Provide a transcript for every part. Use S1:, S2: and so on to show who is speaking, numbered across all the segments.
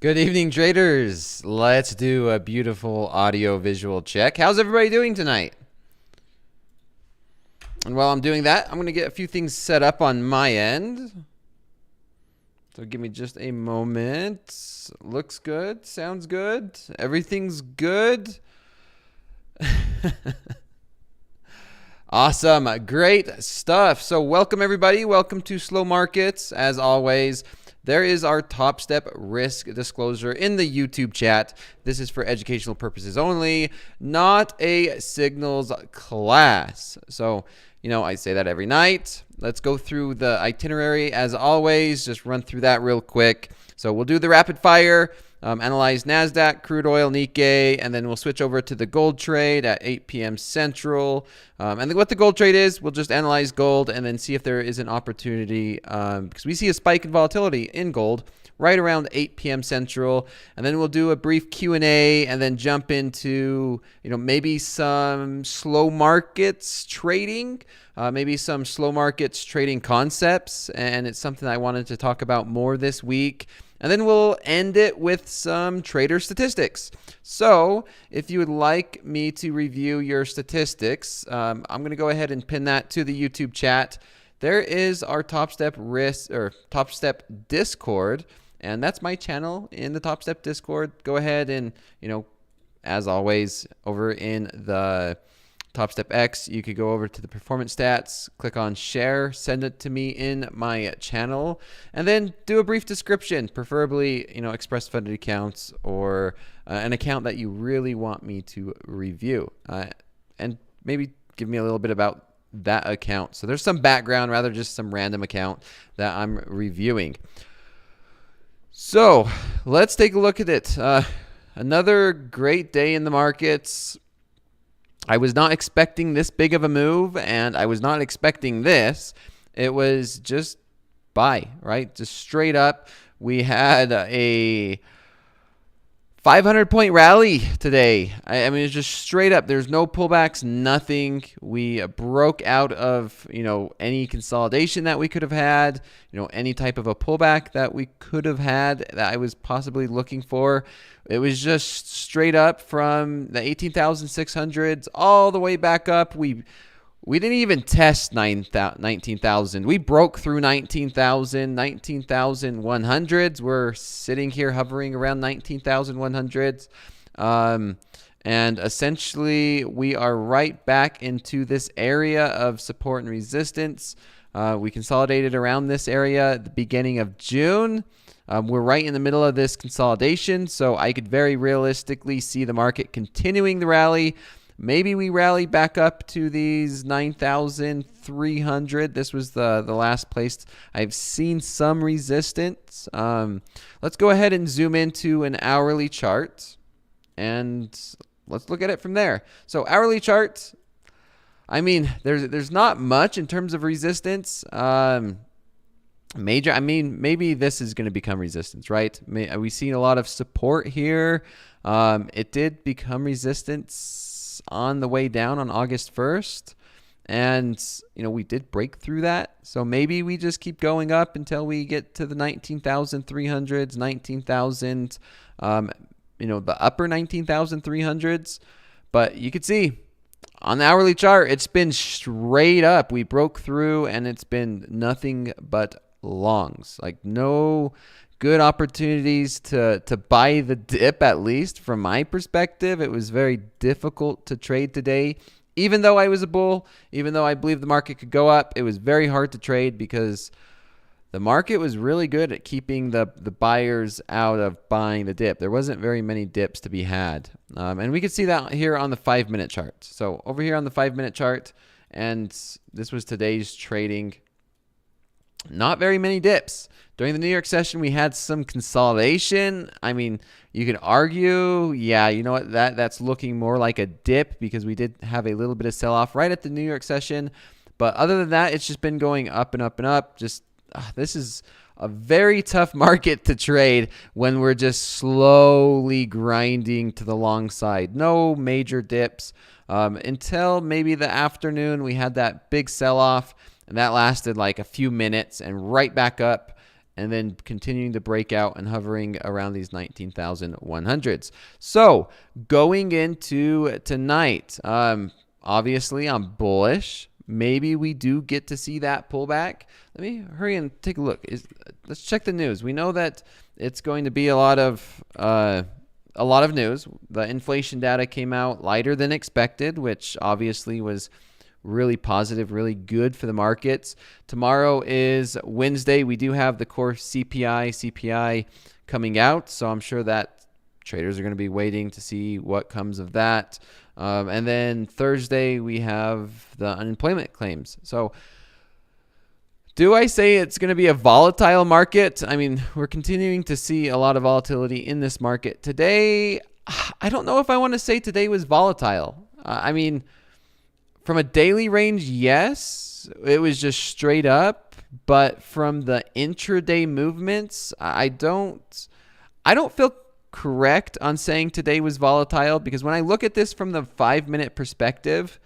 S1: Good evening, traders. Let's do a beautiful audio visual check. How's everybody doing tonight? And while I'm doing that, I'm going to get a few things set up on my end. So give me just a moment. Looks good. Sounds good. Everything's good. Awesome. Great stuff. So welcome, everybody. Welcome to Slow Markets. As always, there is our Topstep risk disclosure in the YouTube chat. This is for educational purposes only, not a signals class. So, I say that every night. Let's go through the itinerary as always. Just run through that real quick. So we'll do the rapid fire, analyze NASDAQ, crude oil, Nikkei, and then we'll switch over to the gold trade at 8 p.m. Central. And what the gold trade is, we'll just analyze gold and then see if there is an opportunity because we see a spike in volatility in gold right around 8 p.m. Central. And then we'll do a brief Q&A and then jump into, maybe some slow markets trading, maybe some slow markets trading concepts. And it's something I wanted to talk about more this week. And then we'll end it with some trader statistics. So if you would like me to review your statistics, I'm going to go ahead and pin that to the YouTube chat. There is our Topstep risk or Topstep Discord, and that's my channel in the Topstep Discord. Go ahead and, as always, over in the Topstep X, you could go over to the performance stats, click on share, send it to me in my channel, and then do a brief description, preferably, express funded accounts or an account that you really want me to review, and maybe give me a little bit about that account. So there's some background rather just some random account that I'm reviewing. So let's take a look at it. Another great day in the markets. I was not expecting this big of a move, and I was not expecting this. It was just buy, right? Just straight up. We had a 500-point rally today. I mean, it's just straight up. There's no pullbacks, nothing. We broke out of, any consolidation that we could have had, any type of a pullback that we could have had that I was possibly looking for. It was just straight up from the 18,600s all the way back up. We didn't even test 19,000. We broke through 19,000, 19,100s. We're sitting here hovering around 19,100s. And essentially, we are right back into this area of support and resistance. We consolidated around this area at the beginning of June. We're right in the middle of this consolidation, so I could very realistically see the market continuing the rally. Maybe we rally back up to these 9,300. This was the last place I've seen some resistance. Let's go ahead and zoom into an hourly chart, and let's look at it from there. So hourly chart, I mean, there's not much in terms of resistance. Maybe this is going to become resistance, right? We've seen a lot of support here. It did become resistance on the way down on August 1st. And, we did break through that. So maybe we just keep going up until we get to the 19,300s, 19,000, the upper 19,300s. But you could see on the hourly chart, it's been straight up. We broke through and it's been nothing but longs. Like no good opportunities to buy the dip, at least from my perspective. It was very difficult to trade today. Even though I was a bull, even though I believe the market could go up, it was very hard to trade because the market was really good at keeping the buyers out of buying the dip. There wasn't very many dips to be had. And we could see that here on the 5-minute chart. So over here on the 5-minute chart, and this was today's trading. Not very many dips. During the New York session, we had some consolidation. I mean, you could argue, yeah, you know what, that's looking more like a dip because we did have a little bit of sell-off right at the New York session. But other than that, it's just been going up and up and up. Just this is a very tough market to trade when we're just slowly grinding to the long side. No major dips until maybe the afternoon. We had that big sell-off, and that lasted like a few minutes and right back up. and then continuing to break out and hovering around these 19,100s. So going into tonight, obviously I'm bullish. Maybe we do get to see that pullback. Let me hurry and take a look. Let's check the news. We know that it's going to be a lot of news. The inflation data came out lighter than expected, which obviously was really positive, really good for the markets. Tomorrow is Wednesday. We do have the core CPI coming out, so I'm sure that traders are going to be waiting to see what comes of that. And then Thursday, we have the unemployment claims. So do I say it's going to be a volatile market? I mean, we're continuing to see a lot of volatility in this market. Today, I don't know if I want to say today was volatile. I mean, from a daily range, yes, it was just straight up. But from the intraday movements, I don't feel correct on saying today was volatile, because when I look at this from the 5-minute perspective,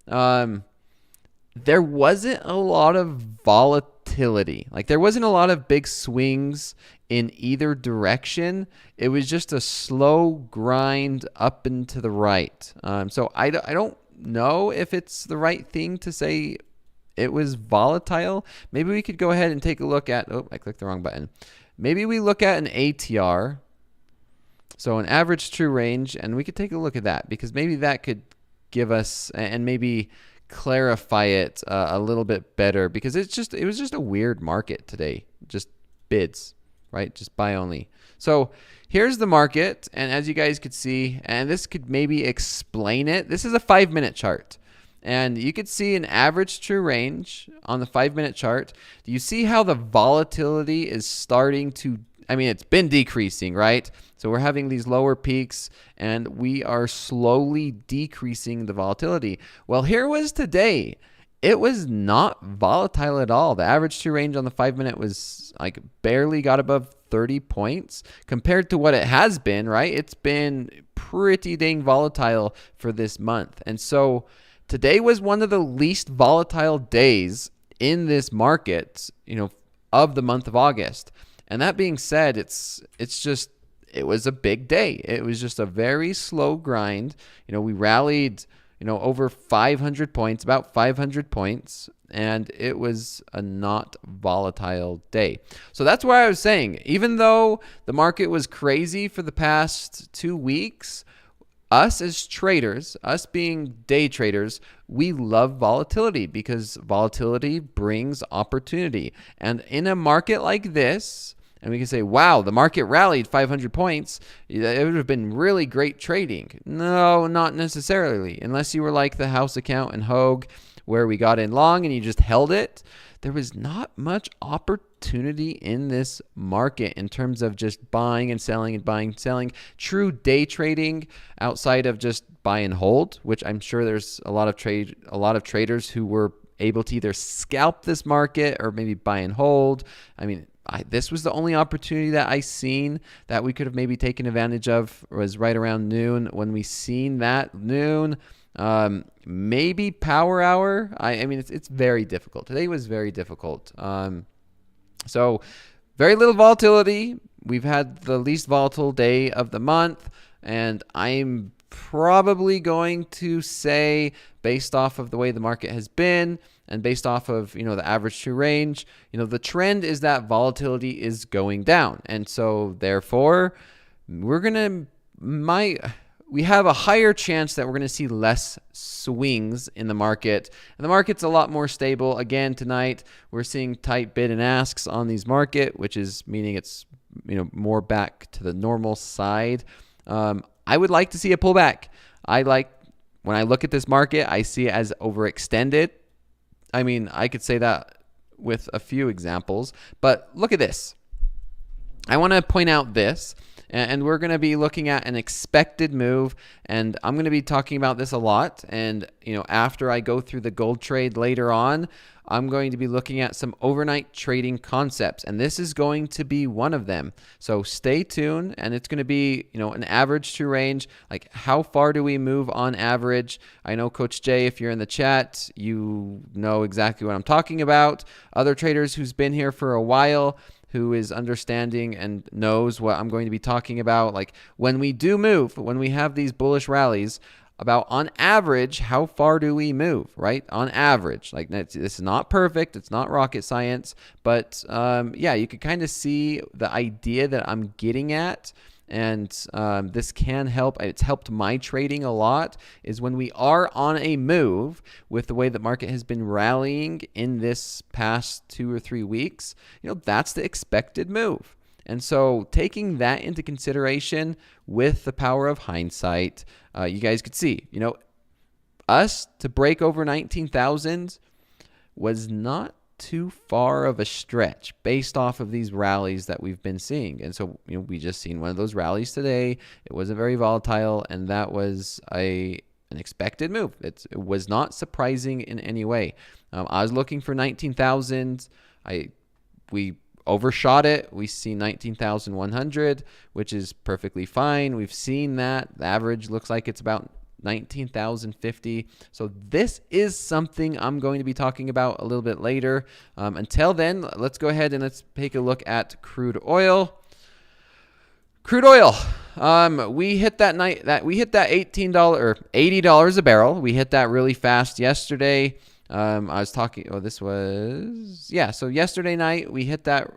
S1: there wasn't a lot of volatility. Like, there wasn't a lot of big swings in either direction. It was just a slow grind up and to the right. So I don't know if it's the right thing to say it was volatile. Maybe we could go ahead and take a look at, I clicked the wrong button. Maybe we look at an ATR. So an average true range, and we could take a look at that, because maybe that could give us and maybe clarify it a little bit better, because it was just a weird market today. Just bids, right? Just buy only. So here's the market, and as you guys could see, and this could maybe explain it. This is a 5-minute chart, and you could see an average true range on the 5-minute chart. Do you see how the volatility is starting to, I mean, it's been decreasing, right? So we're having these lower peaks, and we are slowly decreasing the volatility. Well, here was today. It was not volatile at all. The average true range on the 5-minute was like barely got above 30 points compared to what it has been, right? It's been pretty dang volatile for this month. And so today was one of the least volatile days in this market, of the month of August. And that being said, it was a big day. It was just a very slow grind. We rallied, over 500 points, about 500 points, and it was a not volatile day. So that's why I was saying, even though the market was crazy for the past 2 weeks, us as traders, us being day traders, we love volatility, because volatility brings opportunity. And in a market like this, and we can say, wow, the market rallied 500 points. It would have been really great trading. No, not necessarily. Unless you were like the house account and Hogue, where we got in long and you just held it. There was not much opportunity in this market in terms of just buying and selling and buying and selling. True day trading outside of just buy and hold, which I'm sure there's a lot of traders who were able to either scalp this market or maybe buy and hold. I mean, this was the only opportunity that I seen that we could have maybe taken advantage of, was right around noon. When we seen that noon, maybe power hour. I mean, it's very difficult. Today was very difficult. So very little volatility. We've had the least volatile day of the month, and I'm probably going to say, based off of the way the market has been and based off of, the average true range, the trend is that volatility is going down. And so therefore, we have a higher chance that we're going to see less swings in the market. And the market's a lot more stable. Again, tonight, we're seeing tight bid and asks on these market, which is meaning it's, more back to the normal side. I would like to see a pullback. When I look at this market, I see it as overextended. I mean, I could say that with a few examples, but look at this. I want to point out this, and we're going to be looking at an expected move, and I'm going to be talking about this a lot. And, after I go through the gold trade later on, I'm going to be looking at some overnight trading concepts, and this is going to be one of them. So stay tuned, and it's going to be, an average true range. Like, how far do we move on average? I know Coach Jay, if you're in the chat, you know exactly what I'm talking about. Other traders who's been here for a while who is understanding and knows what I'm going to be talking about. Like when we do move, when we have these bullish rallies, about on average, how far do we move, right? On average, like this is not perfect. It's not rocket science, but yeah, you can kind of see the idea that I'm getting at. And this can help. It's helped my trading a lot, is when we are on a move with the way the market has been rallying in this past 2 or 3 weeks, that's the expected move. And so taking that into consideration with the power of hindsight, you guys could see, us to break over 19,000 was not too far of a stretch based off of these rallies that we've been seeing. And so, we just seen one of those rallies today. It wasn't very volatile, and that was an expected move. It was not surprising in any way. I was looking for 19,000. We overshot it. We see 19,100, which is perfectly fine. We've seen that. The average looks like it's about 19,050. So this is something I'm going to be talking about a little bit later. Until then, let's go ahead and let's take a look at crude oil. Crude oil. We hit that $18 or $80 a barrel. We hit that really fast yesterday. I was talking, so yesterday night we hit that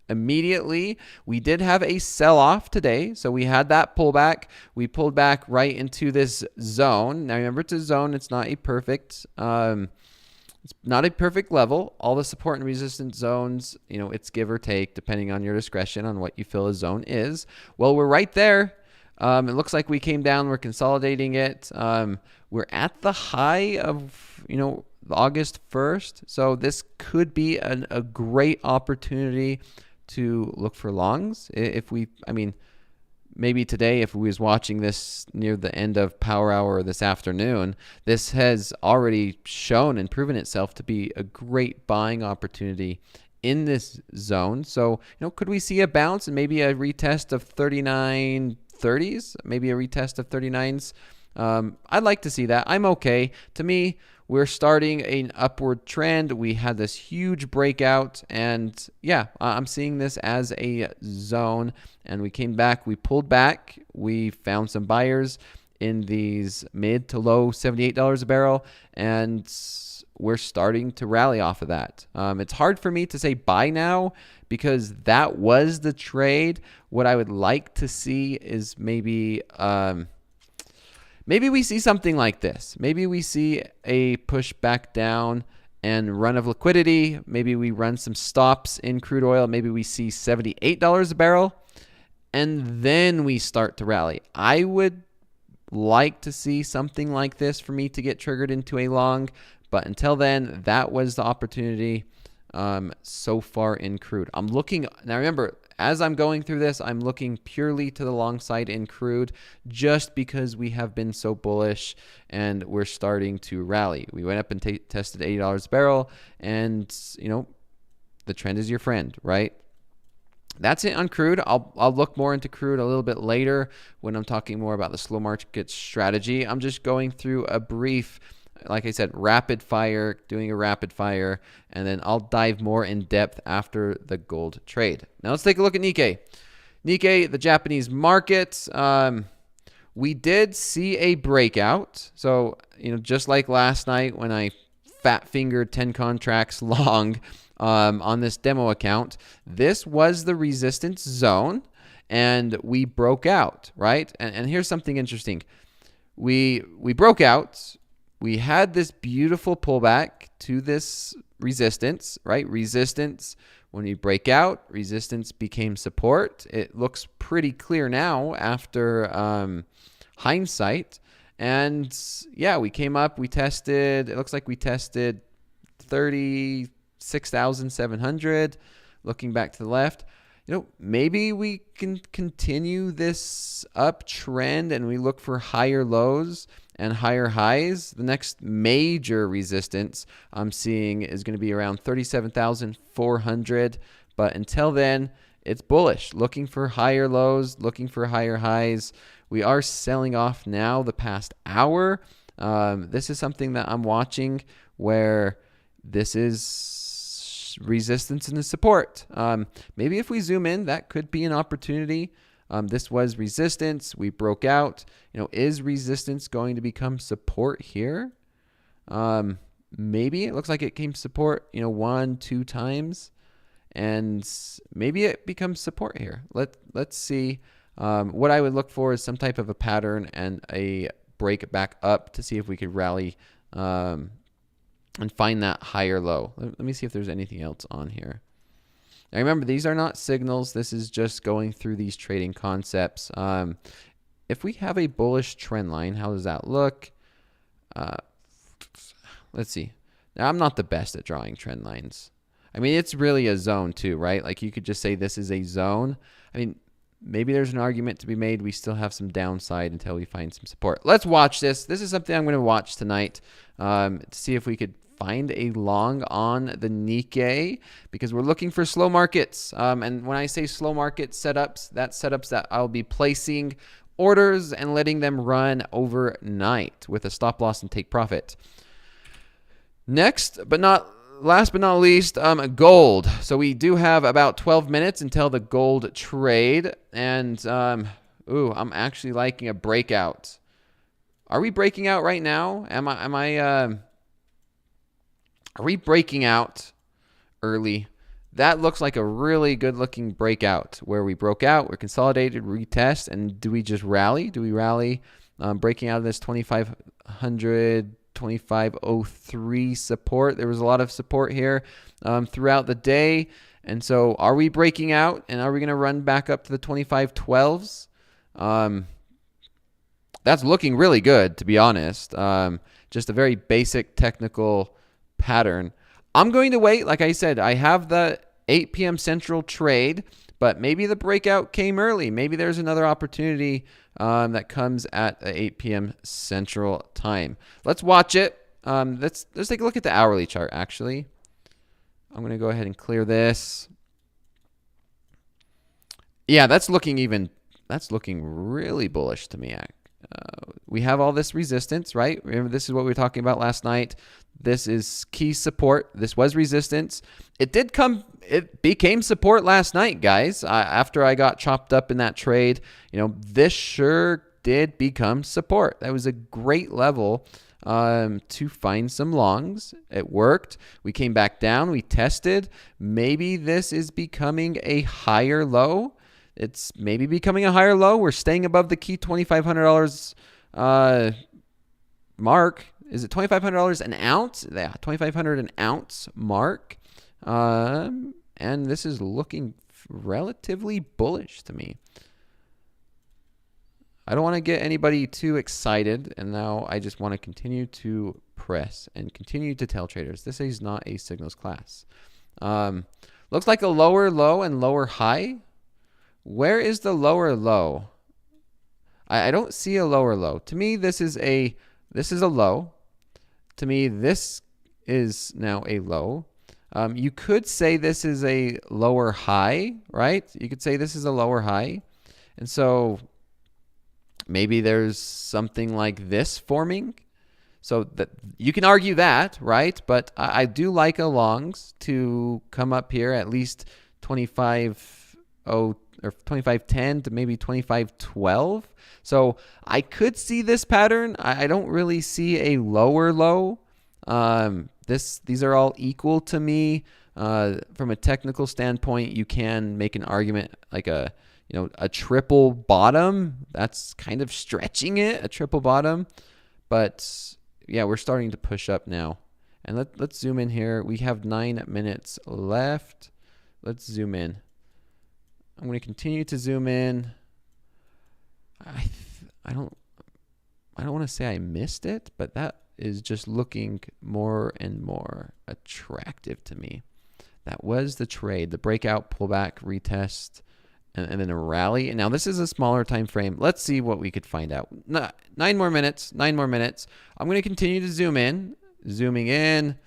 S1: immediately. We did have a sell-off today, so we had that pullback. We pulled back right into this zone. Now remember, it's a zone. It's not a perfect, level. All the support and resistance zones, it's give or take depending on your discretion on what you feel a zone is. Well, we're right there. It looks like we came down. We're consolidating it. We're at the high of, August 1st. So this could be a great opportunity to look for longs. Maybe today, if we was watching this near the end of power hour this afternoon, this has already shown and proven itself to be a great buying opportunity in this zone. So, could we see a bounce and maybe a retest of 39.30s, maybe a retest of 39s? I'd like to see that. I'm okay. To me, we're starting an upward trend. We had this huge breakout, and yeah, I'm seeing this as a zone. And we came back, we pulled back, we found some buyers in these mid to low $78 a barrel, and we're starting to rally off of that. It's hard for me to say buy now because that was the trade. What I would like to see is maybe we see something like this. Maybe we see a push back down and run of liquidity. Maybe we run some stops in crude oil. Maybe we see $78 a barrel, and then we start to rally. I would like to see something like this for me to get triggered into a long, but until then, that was the opportunity so far in crude. I'm looking, now remember, as I'm going through this, I'm looking purely to the long side in crude just because we have been so bullish and we're starting to rally. We went up and tested $80 a barrel, and the trend is your friend, right? That's it on crude. I'll look more into crude a little bit later when I'm talking more about the slow market strategy. I'm just going through a brief, like I said, rapid fire, doing a rapid fire, and then I'll dive more in depth after the gold trade. Now let's take a look at Nikkei. Nikkei, the Japanese market, we did see a breakout. So, just like last night when I fat fingered 10 contracts long on this demo account, this was the resistance zone, and we broke out, right? And here's something interesting. We broke out. We had this beautiful pullback to this resistance, right? Resistance, when we break out, resistance became support. It looks pretty clear now after hindsight. And yeah, we came up, we tested, it looks like we tested 36,700. Looking back to the left, maybe we can continue this uptrend and we look for higher lows and higher highs. The next major resistance I'm seeing is going to be around 37,400. But until then, it's bullish. Looking for higher lows, looking for higher highs. We are selling off now the past hour. This is something that I'm watching where this is resistance and the support. Maybe if we zoom in, that could be an opportunity. This was resistance. We broke out. Is resistance going to become support here? Maybe it looks like it came support, 1-2 times, and maybe it becomes support here. Let's see. What I would look for is some type of a pattern and a break back up to see if we could rally and find that higher low. Let me see if there's anything else on here. Now remember, these are not signals. This is just going through these trading concepts. If we have a bullish trend line, how does that look? Let's see. Now, I'm not the best at drawing trend lines. I mean, it's really a zone too, right? Like you could just say this is a zone. I mean, maybe there's an argument to be made. We still have some downside until we find some support. Let's watch this. This is something I'm going to watch tonight to see if we could find a long on the Nikkei, because we're looking for slow markets. And when I say slow market setups, that's setups that I'll be placing orders and letting them run overnight with a stop loss and take profit. Next, last but not least, gold. So we do have about 12 minutes until the gold trade, and I'm actually liking a breakout. Are we breaking out right now? Are we breaking out early? That looks like a really good looking breakout where we broke out, we're consolidated, retest, and do we just rally? Do we rally breaking out of this 2500, 2503 support? There was a lot of support here throughout the day. And so are we breaking out, and are we going to run back up to the 2512s? That's looking really good, to be honest. Just a very basic technical pattern. I'm going to wait. Like I said, I have the 8 p.m. Central trade, but maybe the breakout came early. Maybe there's another opportunity that comes at 8 p.m. Central time. Let's watch it. Let's take a look at the hourly chart, actually. I'm going to go ahead and clear this. Yeah, that's looking really bullish to me. We have all this resistance, right? Remember, this is what we were talking about last night. This is key support. This was resistance. It became support last night, guys. After I got chopped up in that trade, this sure did become support. That was a great level to find some longs. It worked. We came back down. We tested. Maybe this is becoming a higher low. It's maybe becoming a higher low. We're staying above the key $2,500 mark. Is it $2,500 an ounce? Yeah, $2,500 an ounce mark. And this is looking relatively bullish to me. I don't want to get anybody too excited, and now I just want to continue to press and continue to tell traders this is not a signals class. Looks like a lower low and lower high. Where is the lower low? I don't see a lower low. To me, this is a low. To me, this is now a low. You could say this is a lower high, right? You could say this is a lower high. And so maybe there's something like this forming. So that you can argue that, right? But I do like a longs to come up here at least 25.0 or 25.10 to maybe 25.12. So I could see this pattern. I don't really see a lower low. These are all equal to me. From a technical standpoint, you can make an argument like a triple bottom. That's kind of stretching it, a triple bottom. But yeah, we're starting to push up now. And let's zoom in here. We have 9 minutes left. Let's zoom in. I'm going to continue to zoom in. I don't want to say I missed it, but that is just looking more and more attractive to me. That was the trade, the breakout, pullback, retest, and then a rally. And now this is a smaller time frame. Let's see what we could find out. 9 more minutes. I'm going to continue to zoom in, zooming in,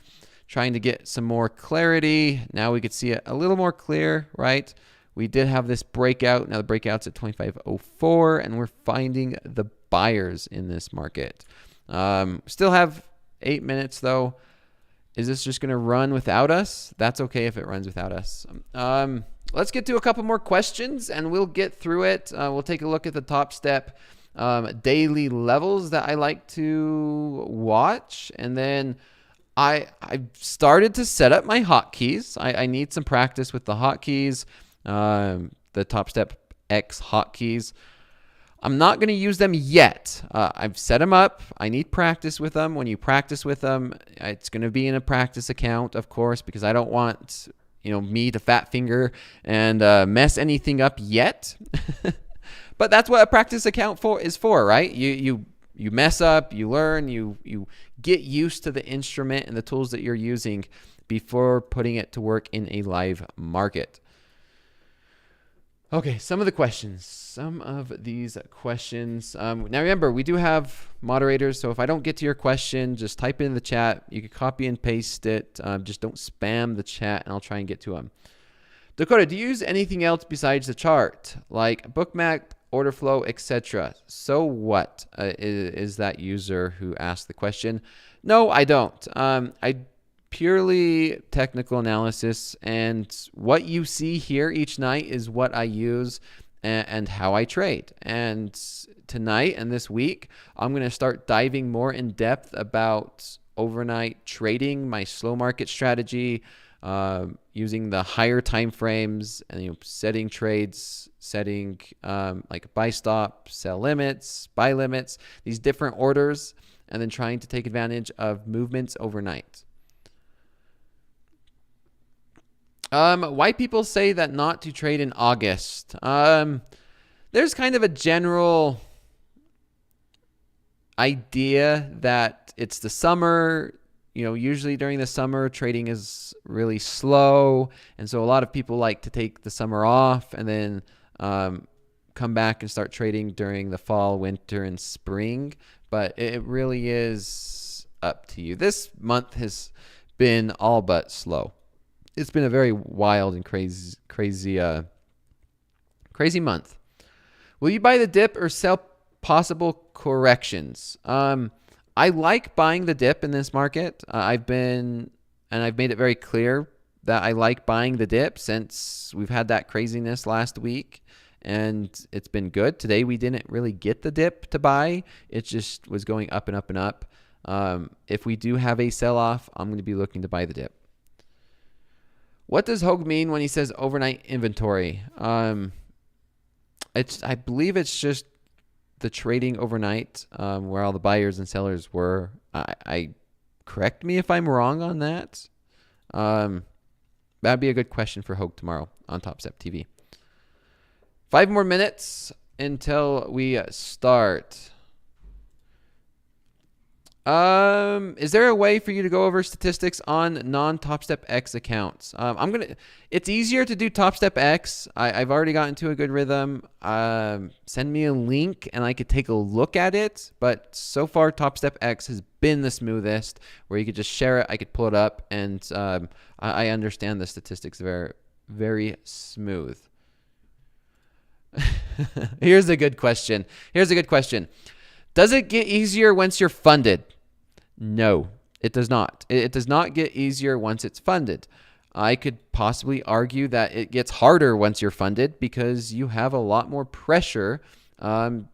S1: trying to get some more clarity. Now we could see it a little more clear, right? We did have this breakout. Now the breakout's at 25.04, and we're finding the buyers in this market. Still have 8 minutes though. Is this just going to run without us? That's okay if it runs without us. Let's get to a couple more questions and we'll get through it. We'll take a look at the Topstep daily levels that I like to watch. And then I started to set up my hotkeys. I need some practice with the hotkeys, the Topstep X hotkeys. I'm not going to use them yet. I've set them up. I need practice with them. When you practice with them, it's going to be in a practice account, of course, because I don't want me to fat finger and mess anything up yet. But that's what a practice account is for, right? You mess up, you learn, you get used to the instrument and the tools that you're using before putting it to work in a live market. Okay, some of these questions. Now remember, we do have moderators, so if I don't get to your question, just type it in the chat. You can copy and paste it. Just don't spam the chat, and I'll try and get to them. Dakota, do you use anything else besides the chart, like bookmap, order flow, etc.? So what is that user who asked the question? No, I don't. I purely technical analysis, and what you see here each night is what I use and how I trade. And tonight and this week, I'm going to start diving more in depth about overnight trading, my slow market strategy, using the higher time frames and setting trades, setting like buy stop, sell limits, buy limits, these different orders, and then trying to take advantage of movements overnight. Why people say that not to trade in August? There's kind of a general idea that it's the summer. Usually during the summer, trading is really slow. And so a lot of people like to take the summer off and then come back and start trading during the fall, winter, and spring. But it really is up to you. This month has been all but slow. It's been a very wild and crazy month. Will you buy the dip or sell possible corrections? I like buying the dip in this market. I've made it very clear that I like buying the dip since we've had that craziness last week, and it's been good. Today we didn't really get the dip to buy. It just was going up and up and up. If we do have a sell-off, I'm going to be looking to buy the dip. What does Hogue mean when he says overnight inventory? I believe it's just the trading overnight where all the buyers and sellers were. I correct me if I'm wrong on that. That'd be a good question for Hogue tomorrow on TopstepTV. 5 more minutes until we start. Is there a way for you to go over statistics on non-Topstep X accounts? It's easier to do Topstep X. I've already gotten to a good rhythm. Send me a link and I could take a look at it. But so far, Topstep X has been the smoothest, where you could just share it. I could pull it up, and I understand the statistics very, very smooth. Here's a good question. Does it get easier once you're funded? No, it does not. It does not get easier once it's funded. I could possibly argue that it gets harder once you're funded because you have a lot more pressure on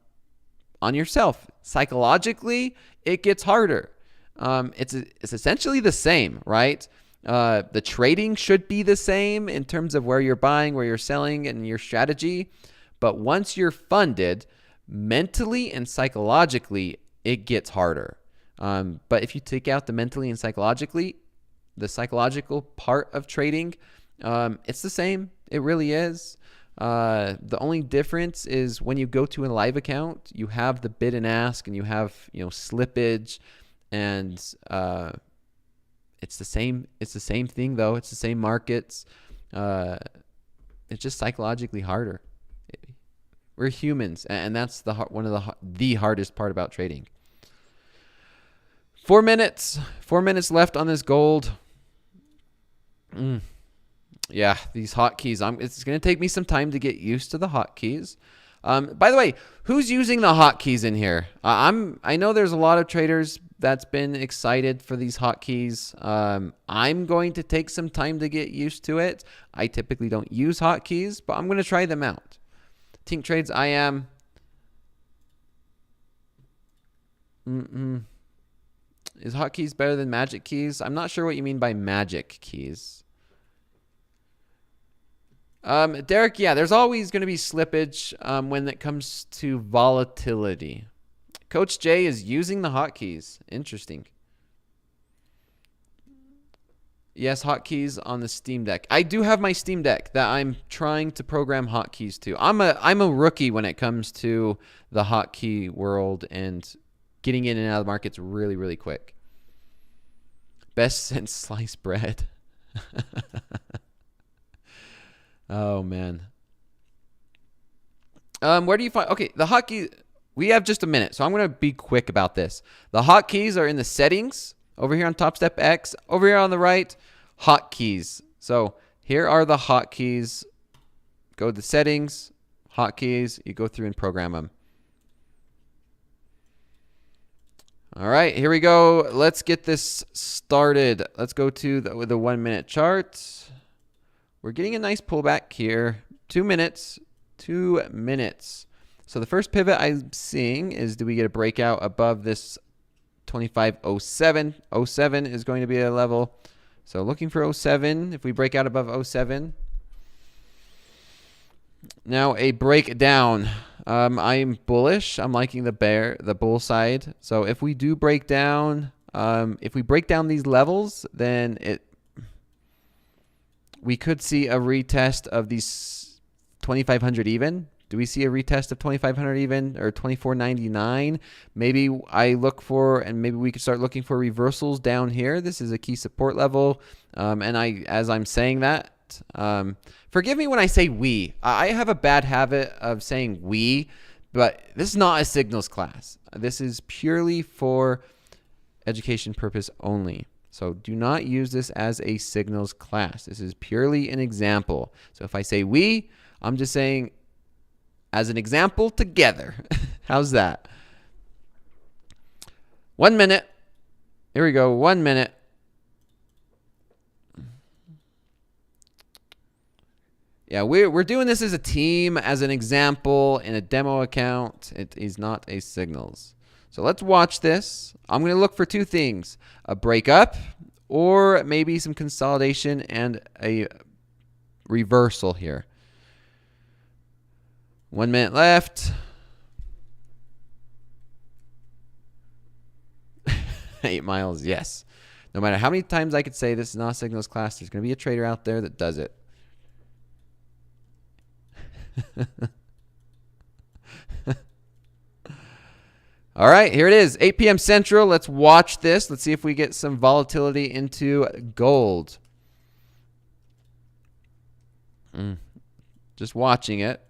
S1: yourself. Psychologically, it gets harder. It's essentially the same, right? The trading should be the same in terms of where you're buying, where you're selling, and your strategy. But once you're funded, mentally and psychologically, it gets harder. But if you take out the mentally and the psychological part of trading, it's the same. It really is. The only difference is when you go to a live account, you have the bid and ask, and you have slippage, and it's the same. It's the same thing though. It's the same markets. It's just psychologically harder. We're humans, and that's one of the hardest part about trading. 4 minutes. 4 minutes left on this gold. Yeah, these hotkeys. It's going to take me some time to get used to the hotkeys. By the way, who's using the hotkeys in here? I know there's a lot of traders that's been excited for these hotkeys. I'm going to take some time to get used to it. I typically don't use hotkeys, but I'm going to try them out. Tink Trades, I am. Is hotkeys better than magic keys? I'm not sure what you mean by magic keys. Derek, yeah, there's always going to be slippage when it comes to volatility. Coach J is using the hotkeys. Interesting. Yes, hotkeys on the Steam Deck. I do have my Steam Deck that I'm trying to program hotkeys to. I'm a rookie when it comes to the hotkey world and getting in and out of the markets really, really quick. Best since sliced bread. Oh, man. Where do you find... Okay, the hotkey... We have just a minute, so I'm going to be quick about this. The hotkeys are in the settings over here on Topstep X. Over here on the right, hotkeys. So here are the hotkeys. Go to the settings, hotkeys. You go through and program them. All right, here we go. Let's get this started. Let's go to the 1 minute chart. We're getting a nice pullback here. 2 minutes. 2 minutes. So the first pivot I'm seeing is, do we get a breakout above this 25.07? 07 is going to be a level. So looking for 07. If we break out above 07. Now a breakdown. I'm bullish. I'm liking the bull side. So if we do break down, if we break down these levels, then we could see a retest of these 2,500 even. Do we see a retest of 2,500 even or 24.99? Maybe I look for, and maybe we could start looking for reversals down here. This is a key support level. And as I'm saying that, forgive me when I say we. I have a bad habit of saying we, but this is not a signals class. This is purely for education purpose only. So do not use this as a signals class. This is purely an example. So if I say we, I'm just saying as an example together. How's that? 1 minute. Here we go. 1 minute. Yeah, we're doing this as a team, as an example, in a demo account. It is not a signals. So let's watch this. I'm going to look for two things. A breakup or maybe some consolidation and a reversal here. 1 minute left. 8 miles, yes. No matter how many times I could say this is not a signals class, there's going to be a trader out there that does it. All right, here it is, 8 p.m. Central. Let's watch this. Let's see if we get some volatility into gold. Just watching it.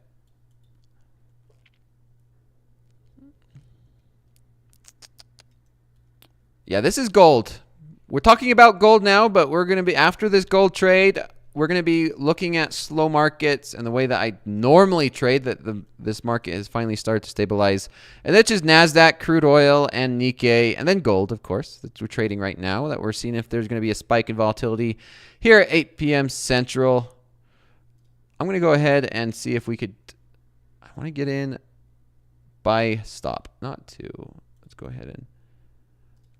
S1: Yeah, this is gold. We're talking about gold now, but we're going to be, after this gold trade, we're going to be looking at slow markets and the way that I normally trade, that this market has finally started to stabilize. And that's just NASDAQ, crude oil, and Nikkei, and then gold, of course, that we're trading right now, that we're seeing if there's going to be a spike in volatility here at 8 p.m. Central. I'm going to go ahead and see if we could, I want to get in buy stop, not two. Let's go ahead and,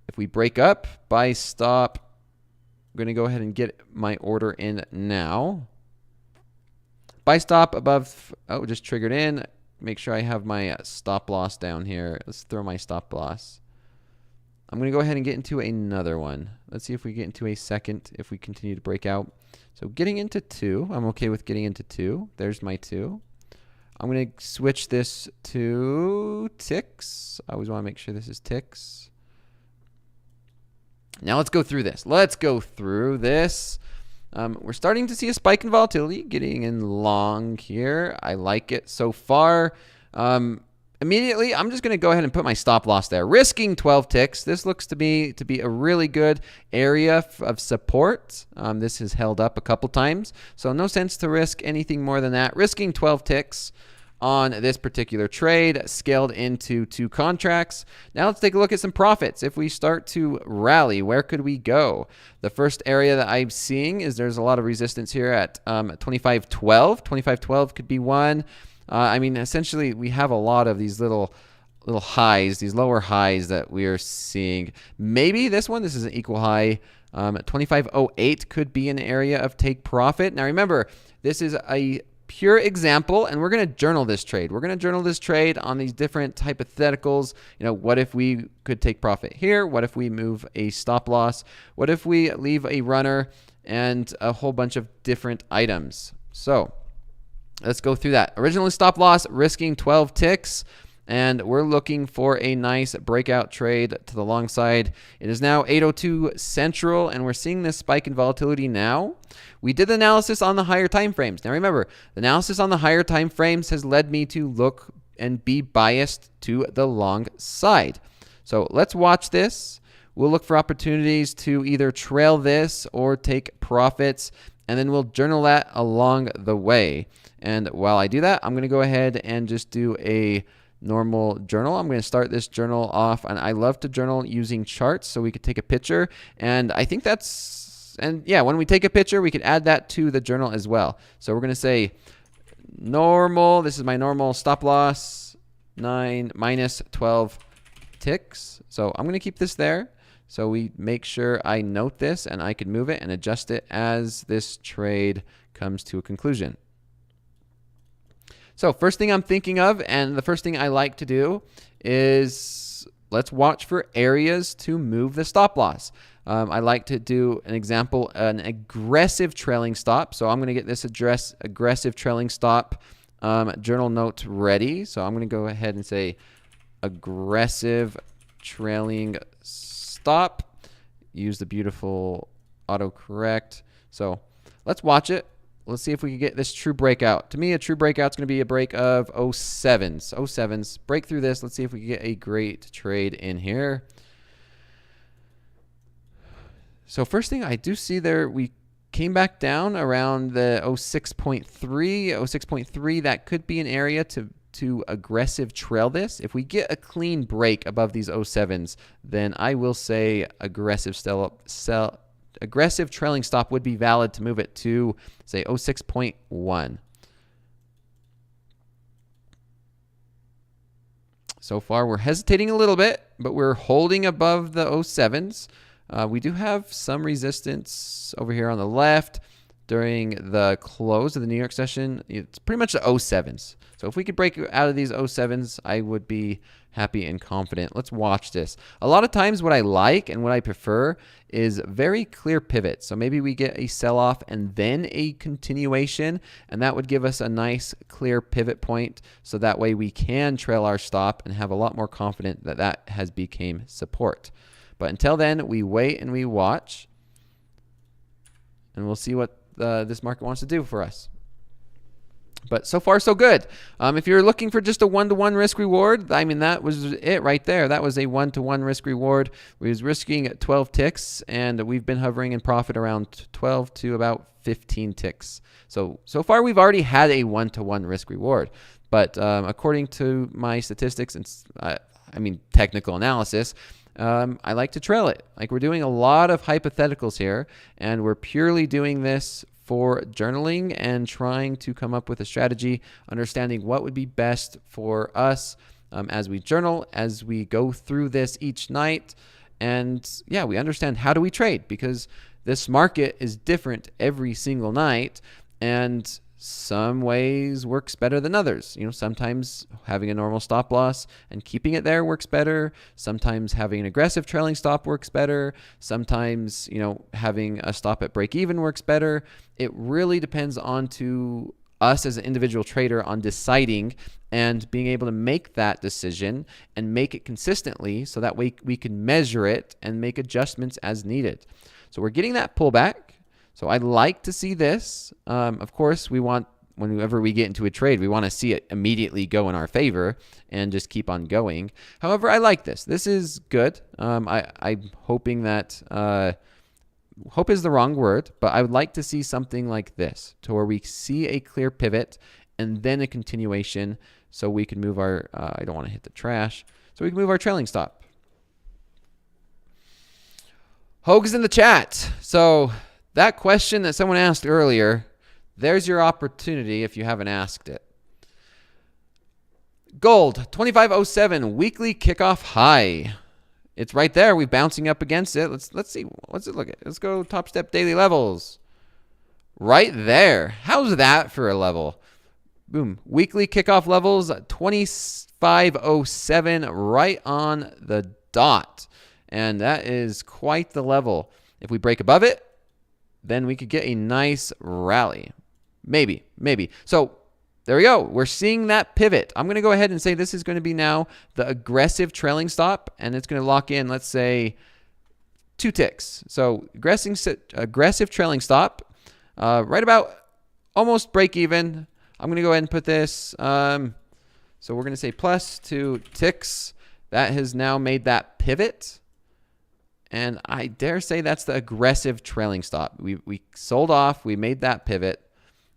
S1: if we break up, buy stop. I'm going to go ahead and get my order in now. Buy stop above, oh, just triggered in. Make sure I have my stop loss down here. Let's throw my stop loss. I'm going to go ahead and get into another one. Let's see if we get into a second, if we continue to break out. So getting into 2, I'm okay with getting into 2. There's my 2. I'm going to switch this to ticks. I always want to make sure this is ticks. Now let's go through this. Let's go through this. We're starting to see a spike in volatility, getting in long here. I like it so far. Immediately, I'm just going to go ahead and put my stop loss there, risking 12 ticks. This looks to be a really good area of support. This has held up a couple times, so no sense to risk anything more than that. Risking 12 ticks. on this particular trade, scaled into 2 contracts. Now let's take a look at some profits. If we start to rally, where could we go? The first area that I'm seeing is there's a lot of resistance here at 25.12. 25.12 could be one. I mean, essentially, we have a lot of these little highs, these lower highs that we are seeing. Maybe this is an equal high. 25.08 could be an area of take profit. Now remember, this is a pure example, and we're going to journal this trade. We're going to journal this trade on these different hypotheticals. You know, what if we could take profit here? What if we move a stop loss? What if we leave a runner? And a whole bunch of different items. So let's go through that. Originally stop loss, risking 12 ticks. And we're looking for a nice breakout trade to the long side. It is now 8:02 Central, and we're seeing this spike in volatility now. We did the analysis on the higher time frames. Now remember, the analysis on the higher time frames has led me to look and be biased to the long side. So let's watch this. We'll look for opportunities to either trail this or take profits, and then we'll journal that along the way. And while I do that, I'm going to go ahead and just do a normal journal. I'm going to start this journal off, and I love to journal using charts, so we could take a picture, and I think when we take a picture, we could add that to the journal as well. So we're going to say normal, this is my normal stop loss, 9 minus 12 ticks. So I'm going to keep this there, so we make sure I note this, and I can move it and adjust it as this trade comes to a conclusion. So first thing I'm thinking of, and the first thing I like to do, is let's watch for areas to move the stop loss. I like to do an example, an aggressive trailing stop. So I'm going to get this aggressive trailing stop journal note ready. So I'm going to go ahead and say aggressive trailing stop. Use the beautiful autocorrect. So let's watch it. Let's see if we can get this true breakout. To me, a true breakout is going to be a break of 07s. 07s. Break through this. Let's see if we can get a great trade in here. So first thing I do see there, we came back down around the 06.3. 06.3, that could be an area to aggressive trail this. If we get a clean break above these 07s, then I will say aggressive trailing stop would be valid to move it to, say, 06.1. So far, we're hesitating a little bit, but we're holding above the 07s. We do have some resistance over here on the left during the close of the New York session. It's pretty much the 07s. So if we could break out of these 07s, I would be happy and confident. Let's watch this. A lot of times what I like and what I prefer is very clear pivots. So maybe we get a sell-off and then a continuation, and that would give us a nice clear pivot point, so that way we can trail our stop and have a lot more confidence that that has become support. But until then, we wait and we watch, and we'll see what this market wants to do for us. But so far, so good. If you're looking for just a one-to-one risk reward, I mean, that was it right there. That was a one-to-one risk reward. We was risking 12 ticks, and we've been hovering in profit around 12 to about 15 ticks. So far, we've already had a one-to-one risk reward. But according to my statistics and technical analysis, I like to trail it. Like, we're doing a lot of hypotheticals here, and we're purely doing this for journaling and trying to come up with a strategy, understanding what would be best for us as we journal, as we go through this each night. And yeah, we understand how do we trade, because this market is different every single night, and some ways works better than others. You know, sometimes having a normal stop loss and keeping it there works better. Sometimes having an aggressive trailing stop works better. Sometimes, you know, having a stop at break even works better. It really depends on to us as an individual trader on deciding and being able to make that decision and make it consistently, so that way we can measure it and make adjustments as needed. So we're getting that pullback. So I'd like to see this. Of course, we want, whenever we get into a trade, we want to see it immediately go in our favor and just keep on going. However, I like this. This is good. I'm hoping that, hope is the wrong word, but I would like to see something like this, to where we see a clear pivot and then a continuation. So we can move our, I don't want to hit the trash. So we can move our trailing stop. Hoag's in the chat. So that question that someone asked earlier, there's your opportunity if you haven't asked it. Gold, 2507, weekly kickoff high. It's right there. We're bouncing up against it. Let's see. What's it look at? Let's go Topstep daily levels. Right there. How's that for a level? Boom. Weekly kickoff levels, 2507, right on the dot. And that is quite the level. If we break above it, then we could get a nice rally. Maybe. So there we go. We're seeing that pivot. I'm going to go ahead and say this is going to be now the aggressive trailing stop, and it's going to lock in, let's say, 2 ticks. So aggressive trailing stop, right about almost break even. I'm going to go ahead and put this. So we're going to say plus 2 ticks. That has now made that pivot. And I dare say that's the aggressive trailing stop. We sold off. We made that pivot.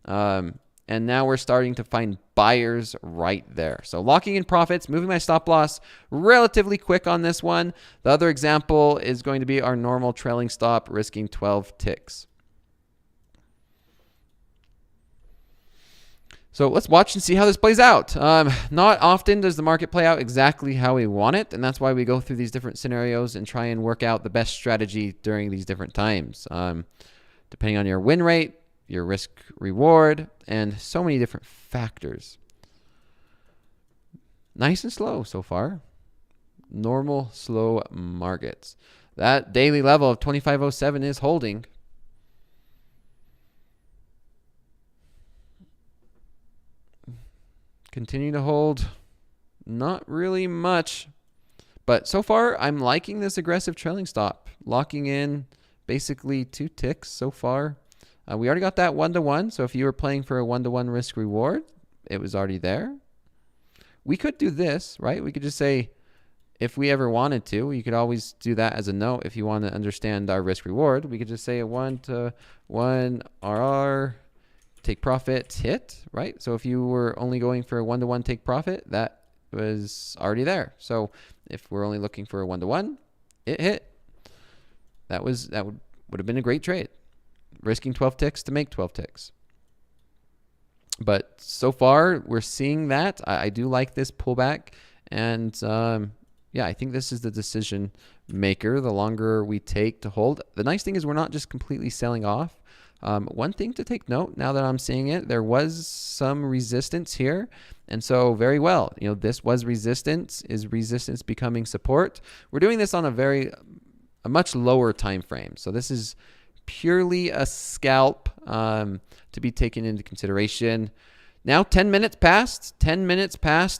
S1: And now we're starting to find buyers right there. So locking in profits, moving my stop loss relatively quick on this one. The other example is going to be our normal trailing stop, risking 12 ticks. So let's watch and see how this plays out. Not often does the market play out exactly how we want it, and that's why we go through these different scenarios and try and work out the best strategy during these different times. Depending on your win rate, your risk reward, and so many different factors. Nice and slow so far. Normal slow markets. That daily level of 2507 is holding. Continue to hold. Not really much. But so far, I'm liking this aggressive trailing stop. Locking in basically 2 ticks so far. We already got that 1-to-1. So if you were playing for a 1-to-1 risk reward, it was already there. We could do this, right? We could just say, if we ever wanted to, you could always do that as a note if you want to understand our risk reward. We could just say a 1-to-1 RR. Take profit hit, right? So if you were only going for a 1-to-1 take profit, that was already there. So if we're only looking for a 1-to-1, it hit. That would have been a great trade. Risking 12 ticks to make 12 ticks. But so far, we're seeing that. I do like this pullback. And yeah, I think this is the decision maker the longer we take to hold. The nice thing is we're not just completely selling off. One thing to take note now that I'm seeing it, there was some resistance here. And so very well, this was resistance. Is resistance becoming support? We're doing this on a much lower time frame. So this is purely a scalp to be taken into consideration. Now 10 minutes past,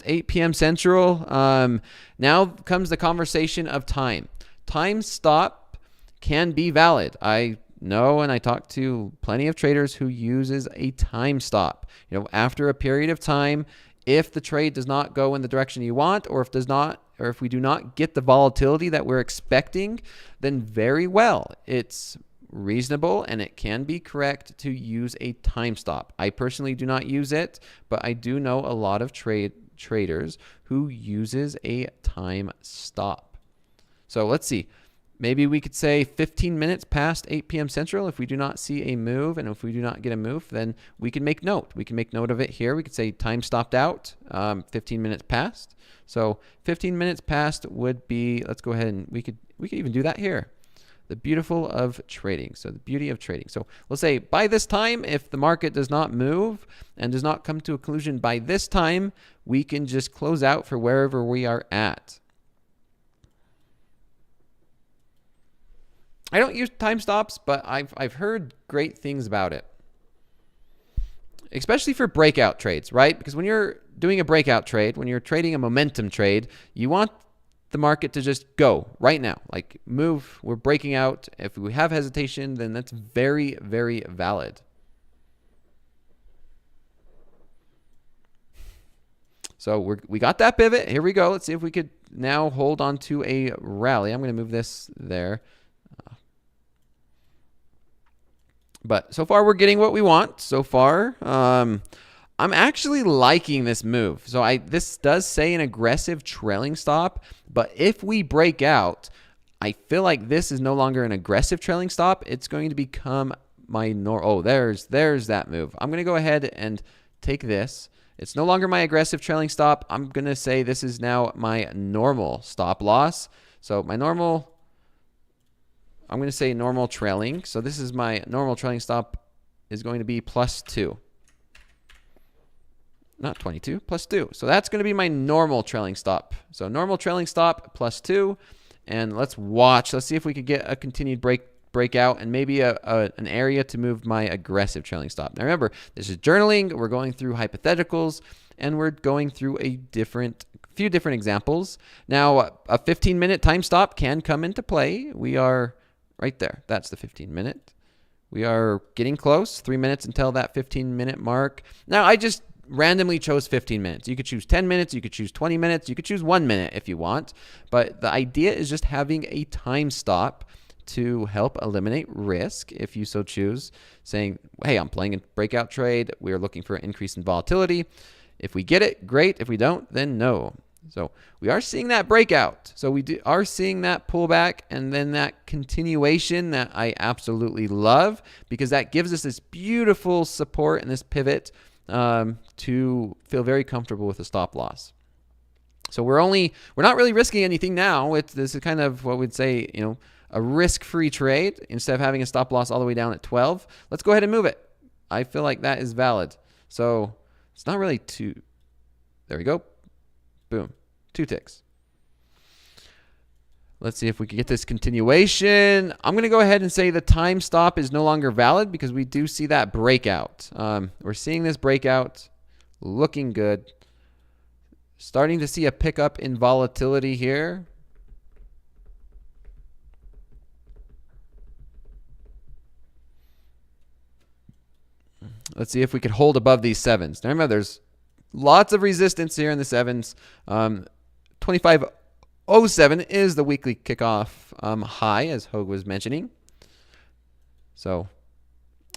S1: 8 p.m. Central. Now comes the conversation of time. Time stop can be valid. I know, and I talk to plenty of traders who uses a time stop. After a period of time, if the trade does not go in the direction you want, or if we do not get the volatility that we're expecting, then very well, it's reasonable and it can be correct to use a time stop. I personally do not use it, but I do know a lot of traders who uses a time stop. So let's see. Maybe we could say 15 minutes past 8 p.m. Central. If we do not see a move, and if we do not get a move, then we can make note. We can make note of it here. We could say time stopped out, 15 minutes past. So 15 minutes past would be, let's go ahead and we could even do that here. The beautiful of trading. So the beauty of trading. So let's say by this time, if the market does not move and does not come to a conclusion by this time, we can just close out for wherever we are at. I don't use time stops, but I've heard great things about it, especially for breakout trades, right? Because when you're doing a breakout trade, when you're trading a momentum trade, you want the market to just go right now, like move. We're breaking out. If we have hesitation, then that's very, very valid. So we got that pivot. Here we go. Let's see if we could now hold on to a rally. I'm going to move this there. But so far, we're getting what we want so far. I'm actually liking this move. So this does say an aggressive trailing stop, but if we break out, I feel like this is no longer an aggressive trailing stop. It's going to become my oh, there's that move. I'm going to go ahead and take this. It's no longer my aggressive trailing stop. I'm going to say this is now my normal stop loss. So my normal, I'm going to say normal trailing. So this is my normal trailing stop is going to be +2. Not 22, +2. So that's going to be my normal trailing stop. So normal trailing stop +2. And let's watch. Let's see if we could get a continued breakout and maybe an area to move my aggressive trailing stop. Now remember, this is journaling. We're going through hypotheticals, and we're going through a few different examples. Now, a 15-minute time stop can come into play. We are right there. That's the 15-minute. We are getting close. 3 minutes until that 15-minute mark. Now, I just randomly chose 15 minutes. You could choose 10 minutes. You could choose 20 minutes. You could choose 1 minute if you want. But the idea is just having a time stop to help eliminate risk if you so choose, saying, hey, I'm playing a breakout trade. We are looking for an increase in volatility. If we get it, great. If we don't, then no. So we are seeing that breakout. So we are seeing that pullback and then that continuation that I absolutely love, because that gives us this beautiful support and this pivot to feel very comfortable with a stop loss. So we're not really risking anything now. This is kind of what we'd say, a risk-free trade instead of having a stop loss all the way down at 12. Let's go ahead and move it. I feel like that is valid. So it's not really two. There we go. Boom. 2 ticks. Let's see if we can get this continuation. I'm going to go ahead and say the time stop is no longer valid because we do see that breakout. We're seeing this breakout looking good. Starting to see a pickup in volatility here. Let's see if we could hold above these 7s. Now remember, there's lots of resistance here in the 7s. 2507 is the weekly kickoff high, as Hogue was mentioning. So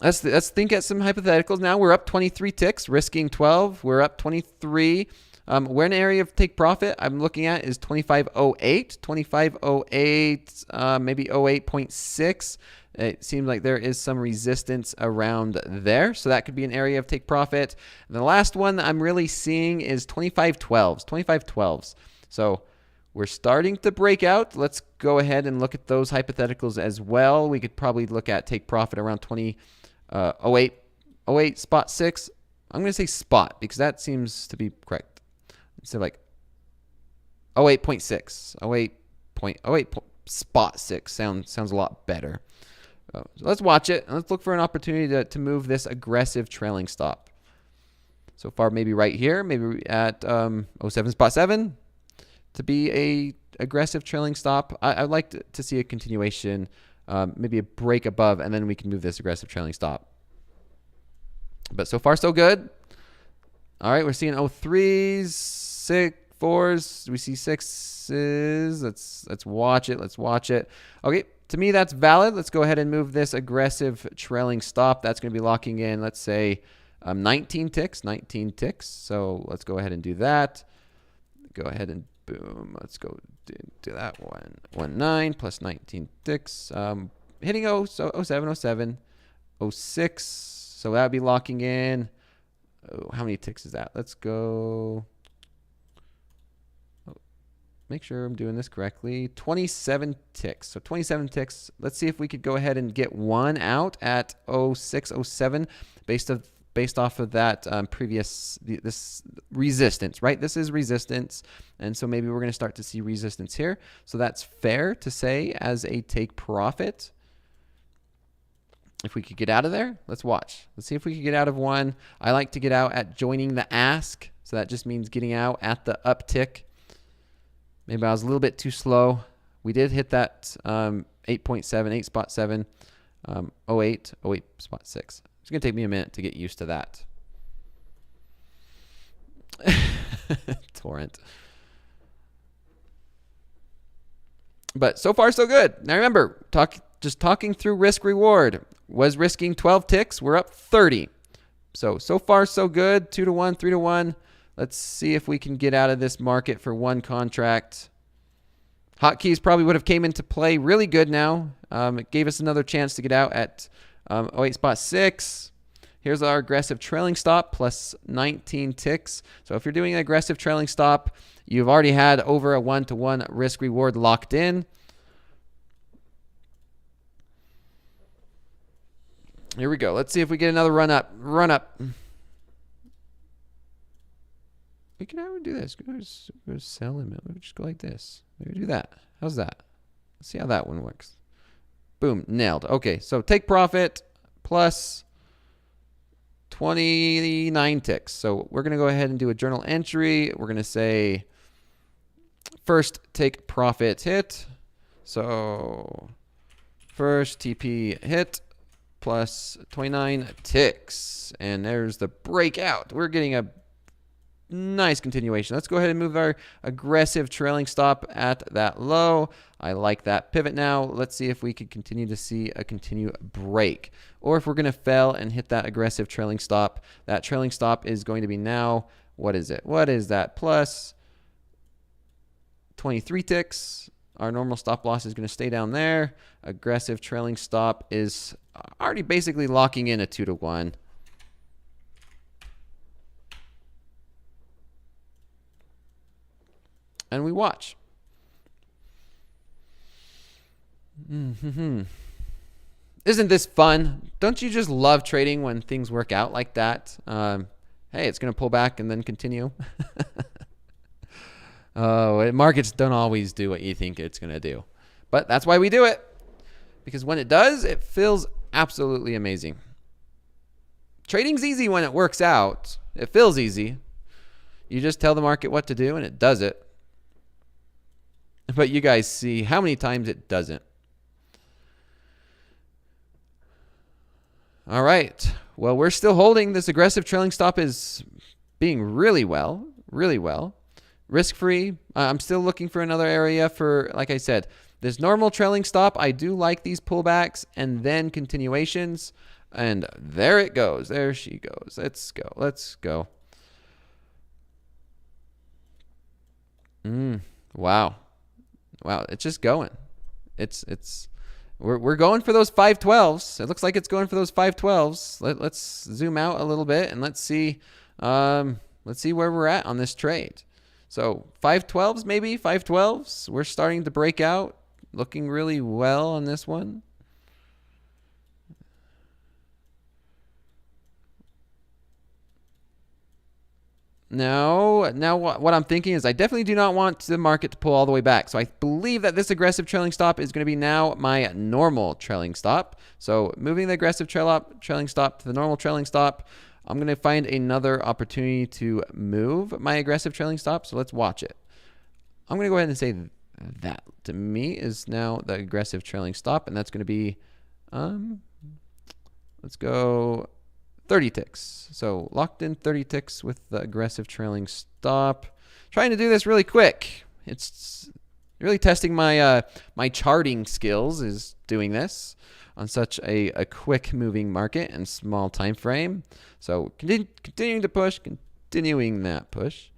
S1: let's think at some hypotheticals now. We're up 23 ticks, risking 12. We're up 23. Where an area of take profit I'm looking at is 2508. 2508, maybe 08.6. It seems like there is some resistance around there. So that could be an area of take profit. And the last one that I'm really seeing is 2512s. 2512s. So we're starting to break out. Let's go ahead and look at those hypotheticals as well. We could probably look at take profit around 08 spot 6. I'm going to say spot because that seems to be correct. So like 08.6. 08 spot 6 sounds a lot better. So let's watch it. Let's look for an opportunity to move this aggressive trailing stop. So far, maybe right here, maybe at 07 spot 7 to be a aggressive trailing stop. I'd like to see a continuation, maybe a break above, and then we can move this aggressive trailing stop. But so far, so good. All right, we're seeing 03s, 6, 4s. We see 6s. Let's watch it. Let's watch it. Okay. To me, that's valid. Let's go ahead and move this aggressive trailing stop. That's going to be locking in, let's say, 19 ticks. 19 ticks. So let's go ahead and do that. Go ahead and boom. Let's go do that one. 19 plus 19 ticks. Hitting 07, 06. So that would be locking in. Oh, how many ticks is that? Let's go. Make sure I'm doing this correctly. 27 ticks. So 27 ticks. Let's see if we could go ahead and get one out at 06, 07 based off of that this resistance, right? This is resistance. And so maybe we're going to start to see resistance here. So that's fair to say as a take profit. If we could get out of there, let's watch. Let's see if we could get out of one. I like to get out at joining the ask. So that just means getting out at the uptick. Maybe I was a little bit too slow. We did hit that 8.7, 8 spot 7, 08 spot 6. It's going to take me a minute to get used to that. Torrent. But so far, so good. Now remember, just talking through risk reward. Was risking 12 ticks. We're up 30. So far so good. 2 to 1, 3 to 1. Let's see if we can get out of this market for one contract. Hotkeys probably would have came into play really good now. It gave us another chance to get out at 08.6. Here's our aggressive trailing stop plus 19 ticks. So if you're doing an aggressive trailing stop, you've already had over a 1-to-1 risk reward locked in. Here we go. Let's see if we get another run up. We can do this. Go sell limit. We just go like this. Maybe do that. How's that? Let's see how that one works. Boom, nailed. Okay, so take profit plus 29 ticks. So we're going to go ahead and do a journal entry. We're going to say first take profit hit. So first TP hit plus 29 ticks. And there's the breakout. We're getting a nice continuation. Let's go ahead and move our aggressive trailing stop at that low. I like that pivot now. Let's see if we can continue to see a continued break. Or if we're going to fail and hit that aggressive trailing stop. That trailing stop is going to be now, what is it? What is that? Plus 23 ticks. Our normal stop loss is going to stay down there. Aggressive trailing stop is already basically locking in a 2 to 1. And we watch. Isn't this fun? Don't you just love trading when things work out like that? Hey, it's going to pull back and then continue. Oh, markets don't always do what you think it's going to do. But that's why we do it. Because when it does, it feels absolutely amazing. Trading's easy when it works out. It feels easy. You just tell the market what to do and it does it. But you guys see how many times it doesn't. All right. Well, we're still holding. This aggressive trailing stop is being really well. Risk-free. I'm still looking for another area for, like I said, this normal trailing stop. I do like these pullbacks and then continuations. And there it goes. There she goes. Let's go. Wow. It's just going. We're going for those 512s. It looks like it's going for those 512s. Let's zoom out a little bit and let's see where we're at on this trade. So 512s, maybe 512s. We're starting to break out, looking really well on this one. Now what I'm thinking is I definitely do not want the market to pull all the way back. So I believe that this aggressive trailing stop is going to be now my normal trailing stop. So moving the aggressive trailing stop to the normal trailing stop, I'm going to find another opportunity to move my aggressive trailing stop. So let's watch it. I'm going to go ahead and say that to me is now the aggressive trailing stop. And that's going to be, let's go 30 ticks. So locked in 30 ticks with the aggressive trailing stop. Trying to do this really quick. It's really testing my my charting skills is doing this on such a quick moving market and small time frame. So continuing to push, continuing that push.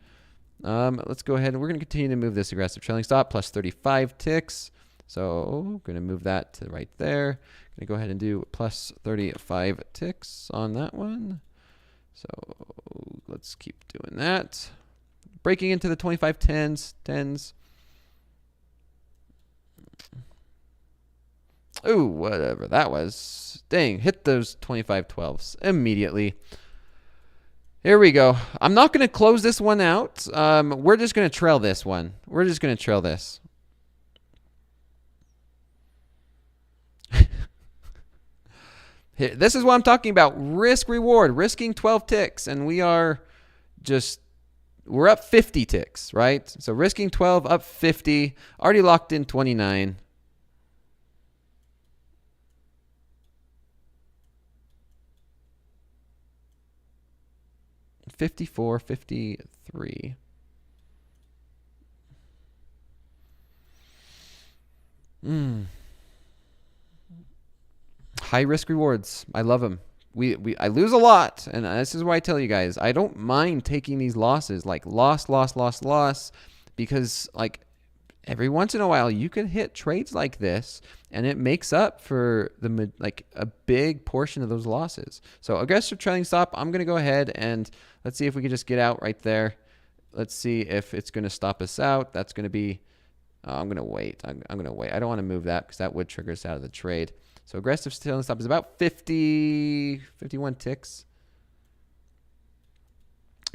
S1: Let's go ahead and we're going to continue to move this aggressive trailing stop plus 35 ticks. So I'm going to move that to right there. Going to go ahead and do plus 35 ticks on that one. So let's keep doing that. Breaking into the 25 10s. Ooh, whatever that was. Dang, hit those 25 12s immediately. Here we go. I'm not going to close this one out. We're just going to trail this one. We're just going to trail this. This is what I'm talking about. Risk reward, risking 12 ticks. And we're up 50 ticks, right? So risking 12, up 50, already locked in 29. $54, $53. High risk rewards. I love them. I lose a lot, and this is why I tell you guys, I don't mind taking these losses, like loss, because like every once in a while you can hit trades like this, and it makes up for like a big portion of those losses. So aggressive trailing stop, I'm gonna go ahead and let's see if we can just get out right there. Let's see if it's gonna stop us out. That's gonna be, I'm gonna wait. I'm gonna wait. I don't want to move that because that would trigger us out of the trade. So aggressive trailing stop is about 51 ticks.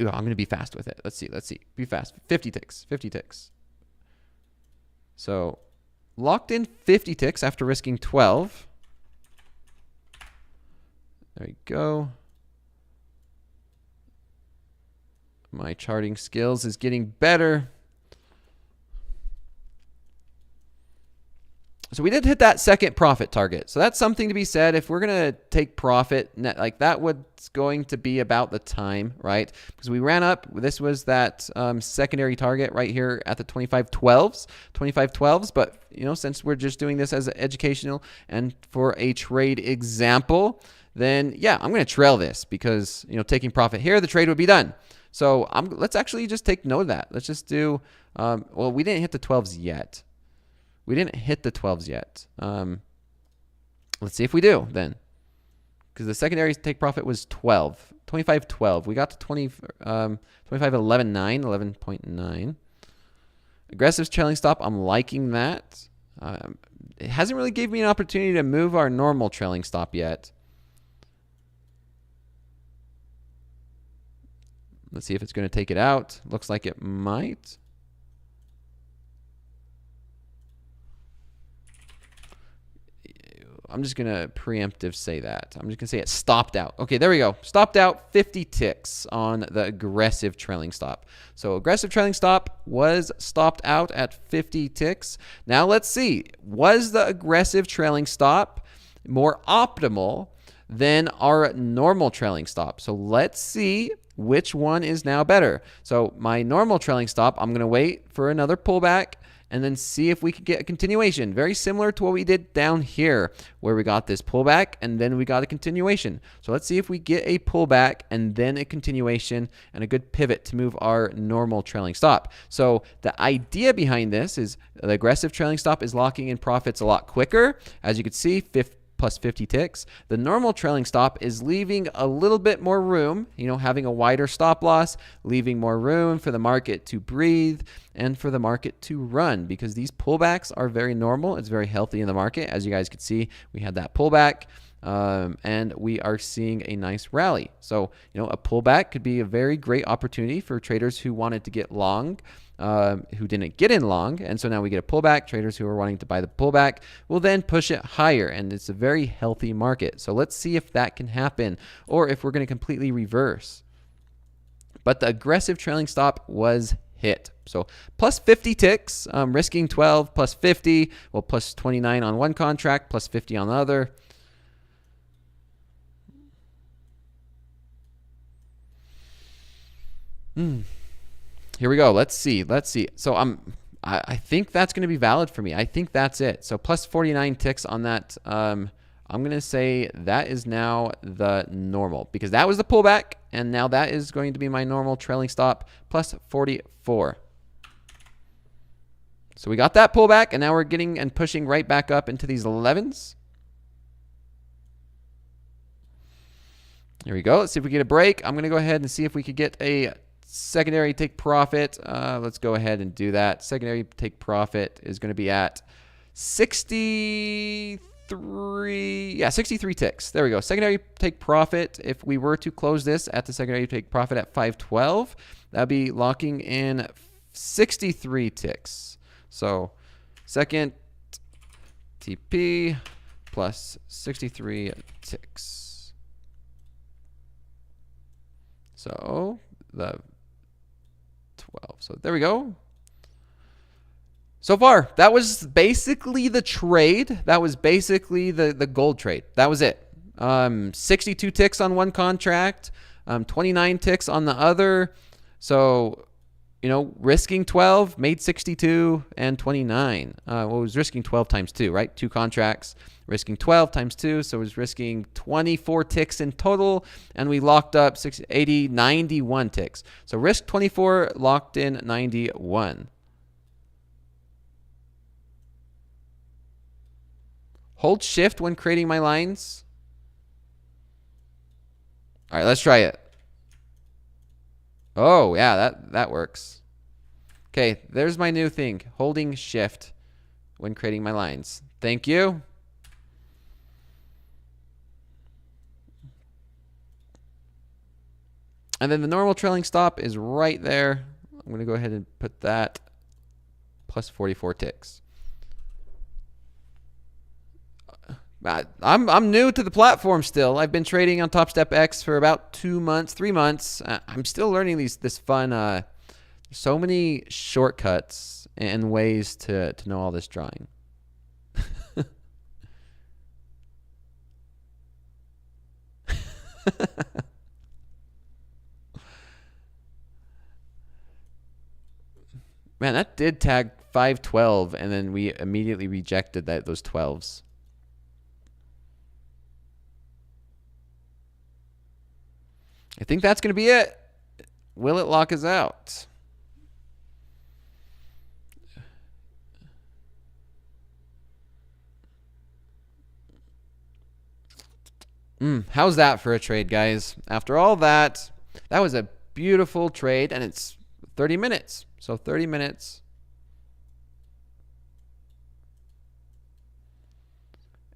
S1: Ooh, I'm gonna be fast with it. Let's see. Be fast. 50 ticks. So locked in 50 ticks after risking 12. There you go. My charting skills is getting better. So we did hit that second profit target. So that's something to be said. If we're going to take profit, like that was going to be about the time, right? Because we ran up. This was that secondary target right here at the 25.12s. But, you know, since we're just doing this as an educational and for a trade example, then yeah, I'm going to trail this because, you know, taking profit here, the trade would be done. So let's actually just take note of that. Let's just do, well, we didn't hit the 12s yet. Let's see if we do then. Because the secondary take profit was 25.12. We got to 25.11.9, 11.9. Aggressive trailing stop, I'm liking that. It hasn't really gave me an opportunity to move our normal trailing stop yet. Let's see if it's going to take it out. Looks like it might. I'm just going to preemptive say that. I'm just going to say it stopped out. Okay, there we go. Stopped out 50 ticks on the aggressive trailing stop. So aggressive trailing stop was stopped out at 50 ticks. Now let's see. Was the aggressive trailing stop more optimal than our normal trailing stop? So let's see which one is now better. So my normal trailing stop, I'm going to wait for another pullback and then see if we could get a continuation. Very similar to what we did down here where we got this pullback and then we got a continuation. So let's see if we get a pullback and then a continuation and a good pivot to move our normal trailing stop. So the idea behind this is the aggressive trailing stop is locking in profits a lot quicker. As you can see, plus 50 ticks. The normal trailing stop is leaving a little bit more room, you know, having a wider stop loss, leaving more room for the market to breathe and for the market to run, because these pullbacks are very normal. It's very healthy in the market. As you guys could see, we had that pullback and we are seeing a nice rally. So, you know, a pullback could be a very great opportunity for traders who wanted to get long, who didn't get in long, and so now we get a pullback. Traders who are wanting to buy the pullback will then push it higher, and it's a very healthy market. So let's see if that can happen or if we're going to completely reverse. But the aggressive trailing stop was hit. So plus 50 ticks, risking 12 plus 50, well, plus 29 on one contract, plus 50 on the other. Here we go. Let's see. So I think that's going to be valid for me. I think that's it. So plus 49 ticks on that. I'm going to say that is now the normal, because that was the pullback, and now that is going to be my normal trailing stop, plus 44. So we got that pullback, and now we're getting and pushing right back up into these 11s. Here we go. Let's see if we get a break. I'm going to go ahead and see if we could get a secondary take profit. Let's go ahead and do that. Secondary take profit is going to be at 63 ticks. There we go. Secondary take profit. If we were to close this at the secondary take profit at 512, that'd be locking in 63 ticks. So second TP plus 63 ticks. So the 12. So there we go. So far, that was basically the trade. That was basically the gold trade. That was it. 62 ticks on one contract, 29 ticks on the other. So, risking 12, made 62 and 29. Well, it was risking 12 times 2, right? 2 contracts, risking 12 times 2. So it was risking 24 ticks in total. And we locked up 80, 91 ticks. So risk 24, locked in 91. Hold shift when creating my lines. All right, let's try it. Oh, yeah, that works. Okay, there's my new thing, holding shift when creating my lines. Thank you. And then the normal trailing stop is right there. I'm going to go ahead and put that plus 44 ticks. I'm new to the platform still. I've been trading on Topstep X for about 2 months, 3 months. I'm still learning this fun. So many shortcuts and ways to know all this drawing. Man, that did tag 512, and then we immediately rejected those 12s. I think that's going to be it. Will it lock us out? How's that for a trade, guys? After all that was a beautiful trade, and it's 30 minutes. So 30 minutes.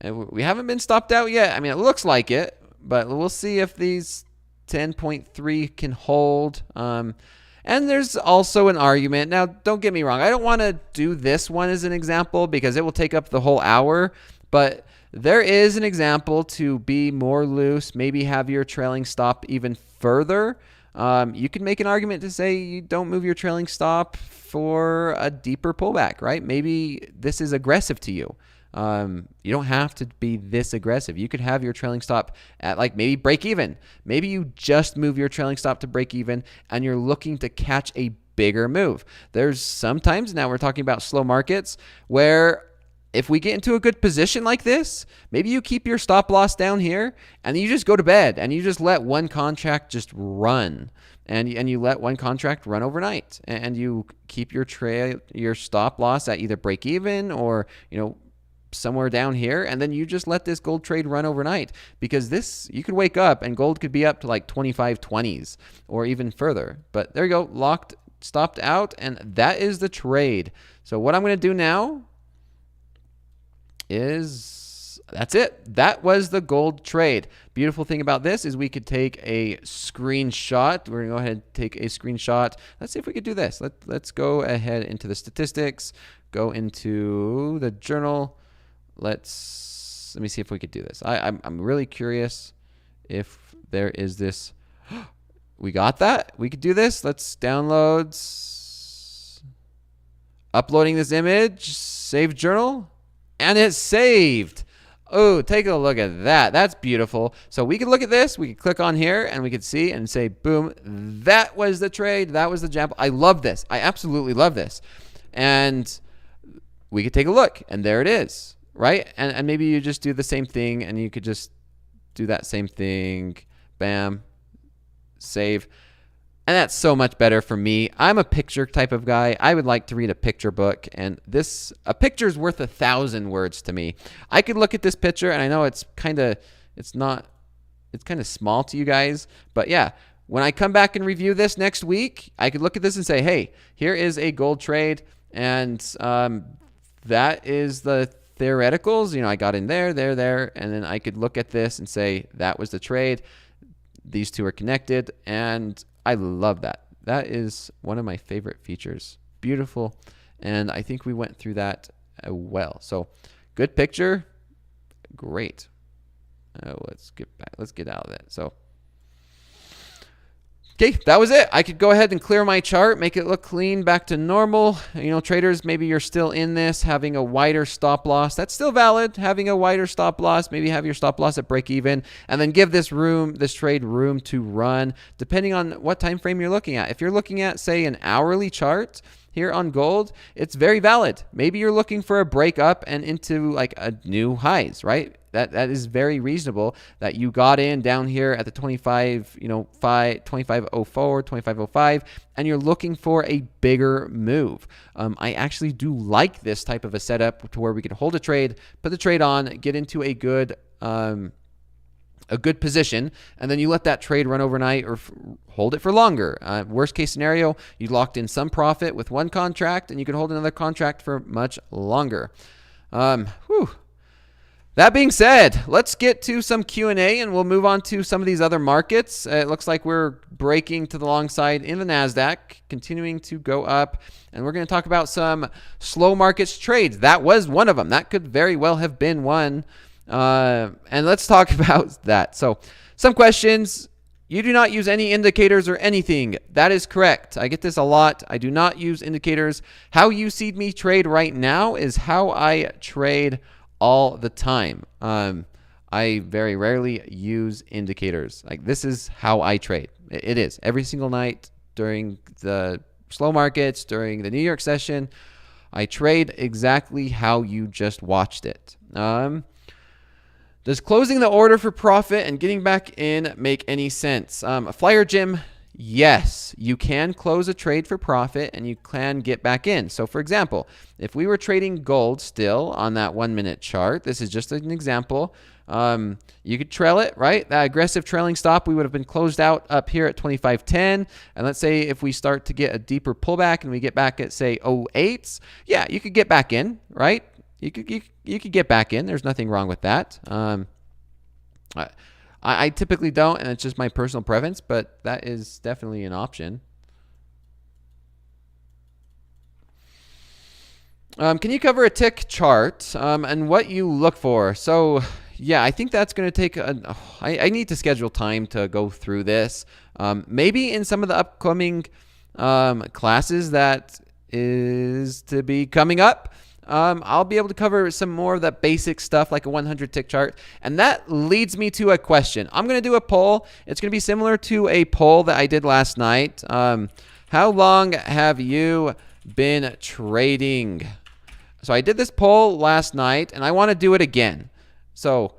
S1: And we haven't been stopped out yet. I mean, it looks like it, but we'll see if these 10.3 can hold. And there's also an argument. Now, don't get me wrong. I don't want to do this one as an example because it will take up the whole hour. But there is an example to be more loose, maybe have your trailing stop even further. You can make an argument to say you don't move your trailing stop for a deeper pullback, right? Maybe this is aggressive to you. You don't have to be this aggressive. You could have your trailing stop at like maybe break even. Maybe you just move your trailing stop to break even and you're looking to catch a bigger move. There's sometimes, now we're talking about slow markets, where if we get into a good position like this, maybe you keep your stop loss down here and you just go to bed and you just let one contract just run. And you let one contract run overnight and you keep your stop loss at either break even or, somewhere down here, and then you just let this gold trade run overnight, because you could wake up and gold could be up to like 25.20s or even further. But there you go, locked, stopped out, and that is the trade. So what I'm going to do now is that's it. That was the gold trade. Beautiful thing about this is we could take a screenshot. We're going to go ahead and take a screenshot. Let's see if we could do this. Let's go ahead into the statistics, go into the journal. Let me see if we could do this. I'm really curious if there is this. We got that. We could do this. Let's download. Uploading this image. Save journal. And it's saved. Oh, take a look at that. That's beautiful. So we could look at this. We could click on here and we could see and say, boom, that was the trade. That was the jump. I love this. I absolutely love this. And we could take a look and there it is. Right? And maybe you just do the same thing and you could just do that same thing. Bam. Save. And that's so much better for me. I'm a picture type of guy. I would like to read a picture book. And a picture's worth 1,000 words to me. I could look at this picture and I know it's kind of small to you guys. But yeah, when I come back and review this next week, I could look at this and say, hey, here is a gold trade. And that is the theoreticals. I got in there, and then I could look at this and say that was the trade. These two are connected, and I love that. That is one of my favorite features. Beautiful, and I think we went through that well. So, good picture, great. Let's get back. Let's get out of that. So, Okay, that was it. I could go ahead and clear my chart, make it look clean, back to normal. You know, traders, maybe you're still in this, having a wider stop loss. That's still valid, having a wider stop loss. Maybe have your stop loss at break even, and then give this trade room to run, depending on what time frame you're looking at. If you're looking at, say, an hourly chart here on gold, it's very valid. Maybe you're looking for a break up and into like a new highs, right? That is very reasonable that you got in down here at the 2504, 2505, and you're looking for a bigger move. I actually do like this type of a setup to where we can hold a trade, put the trade on, get into a good position, and then you let that trade run overnight or hold it for longer. Worst case scenario, you locked in some profit with one contract and you can hold another contract for much longer. That being said, let's get to some Q&A and we'll move on to some of these other markets. It looks like we're breaking to the long side in the NASDAQ, continuing to go up. And we're going to talk about some slow markets trades. That was one of them. That could very well have been one. And let's talk about that. So some questions. You do not use any indicators or anything. That is correct. I get this a lot. I do not use indicators. How you see me trade right now is how I trade all the time. I very rarely use indicators. Like, this is how I trade. It is every single night during the slow markets, during the New York session. I trade exactly how you just watched it. Does closing the order for profit and getting back in make any sense? A flyer gym, yes, you can close a trade for profit and you can get back in. So for example, if we were trading gold still on that 1 minute chart, this is just an example. You could trail it, right? That aggressive trailing stop, we would have been closed out up here at 25.10. And let's say if we start to get a deeper pullback and we get back at, say, 08s, yeah, you could get back in, right? You could get back in. There's nothing wrong with that. I typically don't, and it's just my personal preference, but that is definitely an option. Can you cover a tick chart and what you look for? So yeah, I think that's going to take I need to schedule time to go through this. Maybe in some of the upcoming classes that is to be coming up, I'll be able to cover some more of that basic stuff like a 100 tick chart. And that leads me to a question. I'm going to do a poll. It's going to be similar to a poll that I did last night. How long have you been trading? So I did this poll last night and I want to do it again. So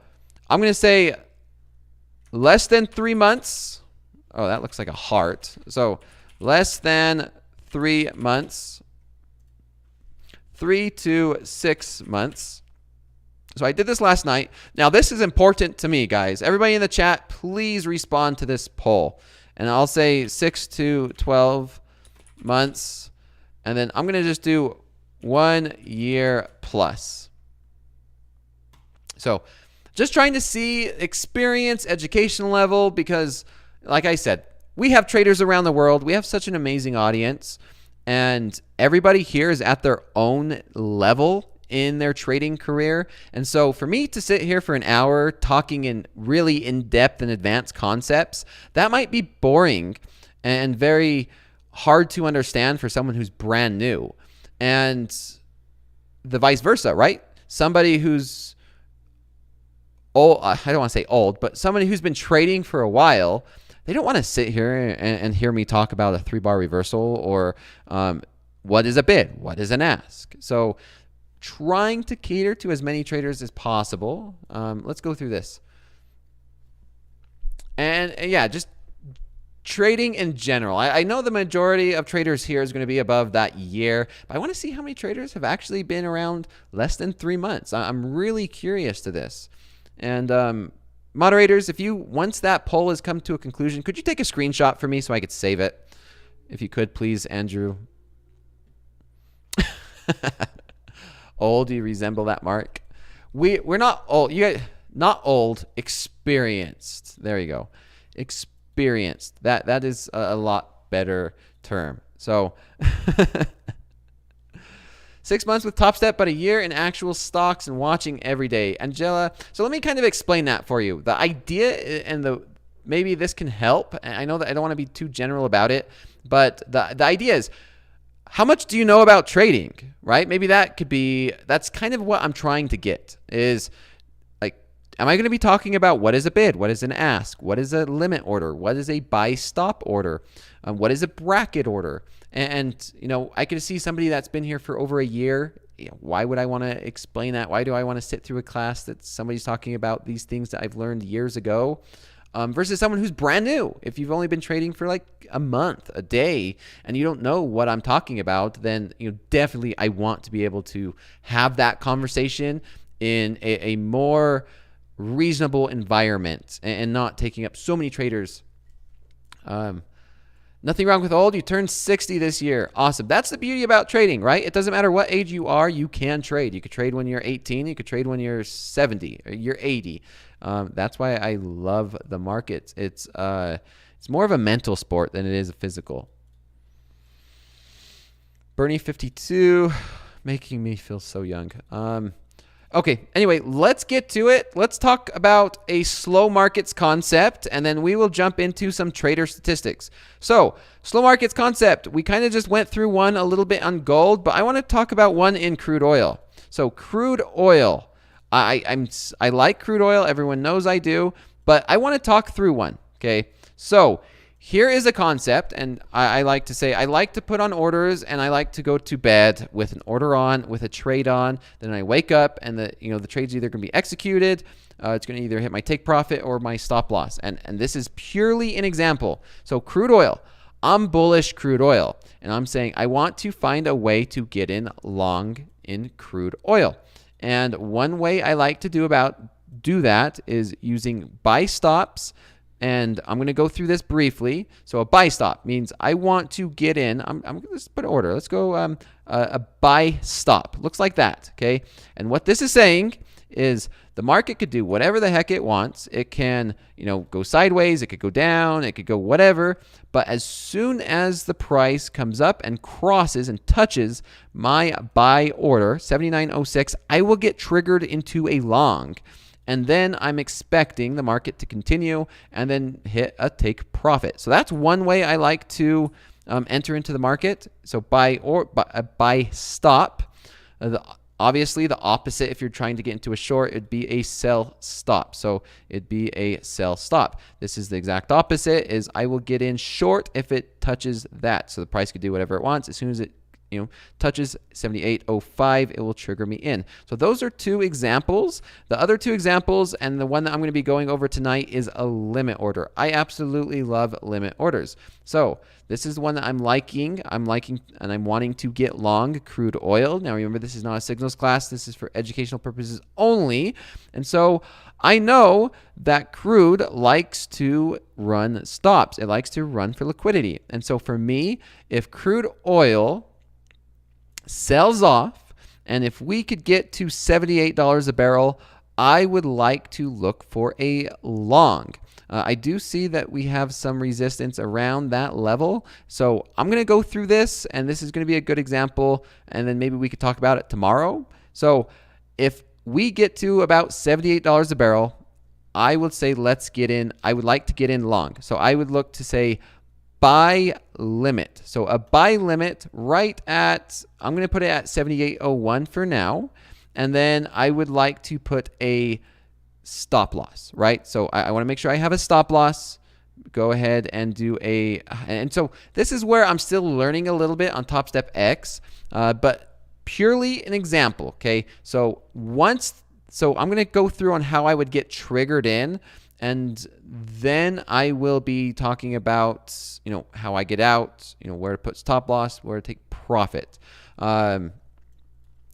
S1: I'm going to say less than 3 months. Oh, that looks like a heart. So less than 3 months. 3 to 6 months. So I did this last night. Now this is important to me, guys. Everybody in the chat, please respond to this poll. And I'll say 6 to 12 months. And then I'm going to just do 1 year plus. So just trying to see experience, education level, because like I said, we have traders around the world. We have such an amazing audience. And everybody here is at their own level in their trading career. And so for me to sit here for an hour talking in really in-depth and advanced concepts, that might be boring and very hard to understand for someone who's brand new. And the vice versa, right? Somebody who's old, I don't want to say old, but somebody who's been trading for a while, they don't want to sit here and hear me talk about a 3-bar reversal or what is a bid, what is an ask. So trying to cater to as many traders as possible. Let's go through this. And yeah, just trading in general. I know the majority of traders here is going to be above that year, but I want to see how many traders have actually been around less than 3 months. I'm really curious to this. And moderators, if you, once that poll has come to a conclusion, could you take a screenshot for me so I could save it? If you could, please, Andrew. Old, you resemble that mark. We're not old. You guys, not old, experienced. There you go. Experienced. That is a lot better term. So 6 months with Topstep, but a year in actual stocks and watching every day. Angela, so let me kind of explain that for you. The idea and the maybe this can help. I know that I don't want to be too general about it, but the idea is, how much do you know about trading, right? Maybe that's kind of what I'm trying to get is, like, am I going to be talking about what is a bid? What is an ask? What is a limit order? What is a buy stop order? What is a bracket order? And I could see somebody that's been here for over a year. Why would I want to explain that? Why do I want to sit through a class that somebody's talking about these things that I've learned years ago? Versus someone who's brand new. If you've only been trading for like a month, a day, and you don't know what I'm talking about, then definitely I want to be able to have that conversation in a more reasonable environment and not taking up so many traders. Nothing wrong with old. You turned 60 this year. Awesome. That's the beauty about trading, right? It doesn't matter what age you are, you can trade. You could trade when you're 18. You could trade when you're 70 or you're 80. That's why I love the markets. It's more of a mental sport than it is a physical. Bernie52, making me feel so young. Okay, anyway, let's get to it. Let's talk about a slow markets concept, and then we will jump into some trader statistics. So, slow markets concept, we kind of just went through one a little bit on gold, but I want to talk about one in crude oil. So, crude oil, I like crude oil. Everyone knows I do, but I want to talk through one, okay? So, here is a concept, and I like to say I like to put on orders, and I like to go to bed with an order on, with a trade on. Then I wake up, and the trade's either going to be executed. It's going to either hit my take profit or my stop loss. And this is purely an example. So crude oil, I'm bullish crude oil, and I'm saying I want to find a way to get in long in crude oil. And one way I like to do that is using buy stops. And I'm going to go through this briefly. So a buy stop means I want to get in. I'm going to put an order. Let's go a buy stop. Looks like that, okay? And what this is saying is the market could do whatever the heck it wants. It can, go sideways. It could go down. It could go whatever. But as soon as the price comes up and crosses and touches my buy order, 79.06, I will get triggered into a long. And then I'm expecting the market to continue and then hit a take profit. So that's one way I like to enter into the market. So buy stop. Obviously, the opposite, if you're trying to get into a short, it'd be a sell stop. So it'd be a sell stop. This is the exact opposite, is I will get in short if it touches that. So the price could do whatever it wants. As soon as it touches 78.05, it will trigger me in. So those are two examples. The other two examples, and the one that I'm going to be going over tonight, is a limit order. I absolutely love limit orders. So this is one that I'm liking, and I'm wanting to get long crude oil. Now remember, this is not a signals class. This is for educational purposes only. And so I know that crude likes to run stops. It likes to run for liquidity. And so for me, if crude oil sells off, and if we could get to $78 a barrel, I would like to look for a long. I do see that we have some resistance around that level, so I'm going to go through this, and this is going to be a good example, and then maybe we could talk about it tomorrow. So if we get to about $78 a barrel, I would say let's get in. I would like to get in long. So I would look to say buy limit. So a buy limit right at, I'm going to put it at 78.01 for now. And then I would like to put a stop loss, right? So I want to make sure I have a stop loss. Go ahead and do and so this is where I'm still learning a little bit on Topstep X, but purely an example, okay? So I'm going to go through on how I would get triggered in, and then I will be talking about, how I get out, where to put stop loss, where to take profit.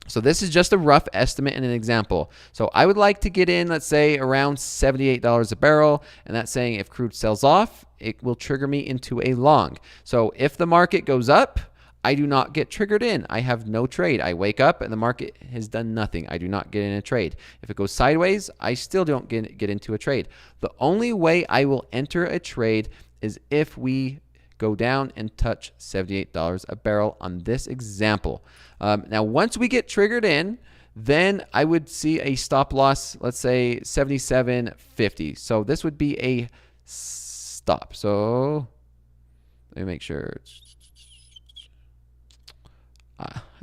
S1: So this is just a rough estimate and an example. So I would like to get in, let's say, around $78 a barrel, and that's saying if crude sells off, it will trigger me into a long. So if the market goes up, I do not get triggered in. I have no trade. I wake up and the market has done nothing. I do not get in a trade. If it goes sideways, I still don't get into a trade. The only way I will enter a trade is if we go down and touch $78 a barrel on this example. Now, once we get triggered in, then I would see a stop loss, let's say 77.50. So this would be a stop. So let me make sure.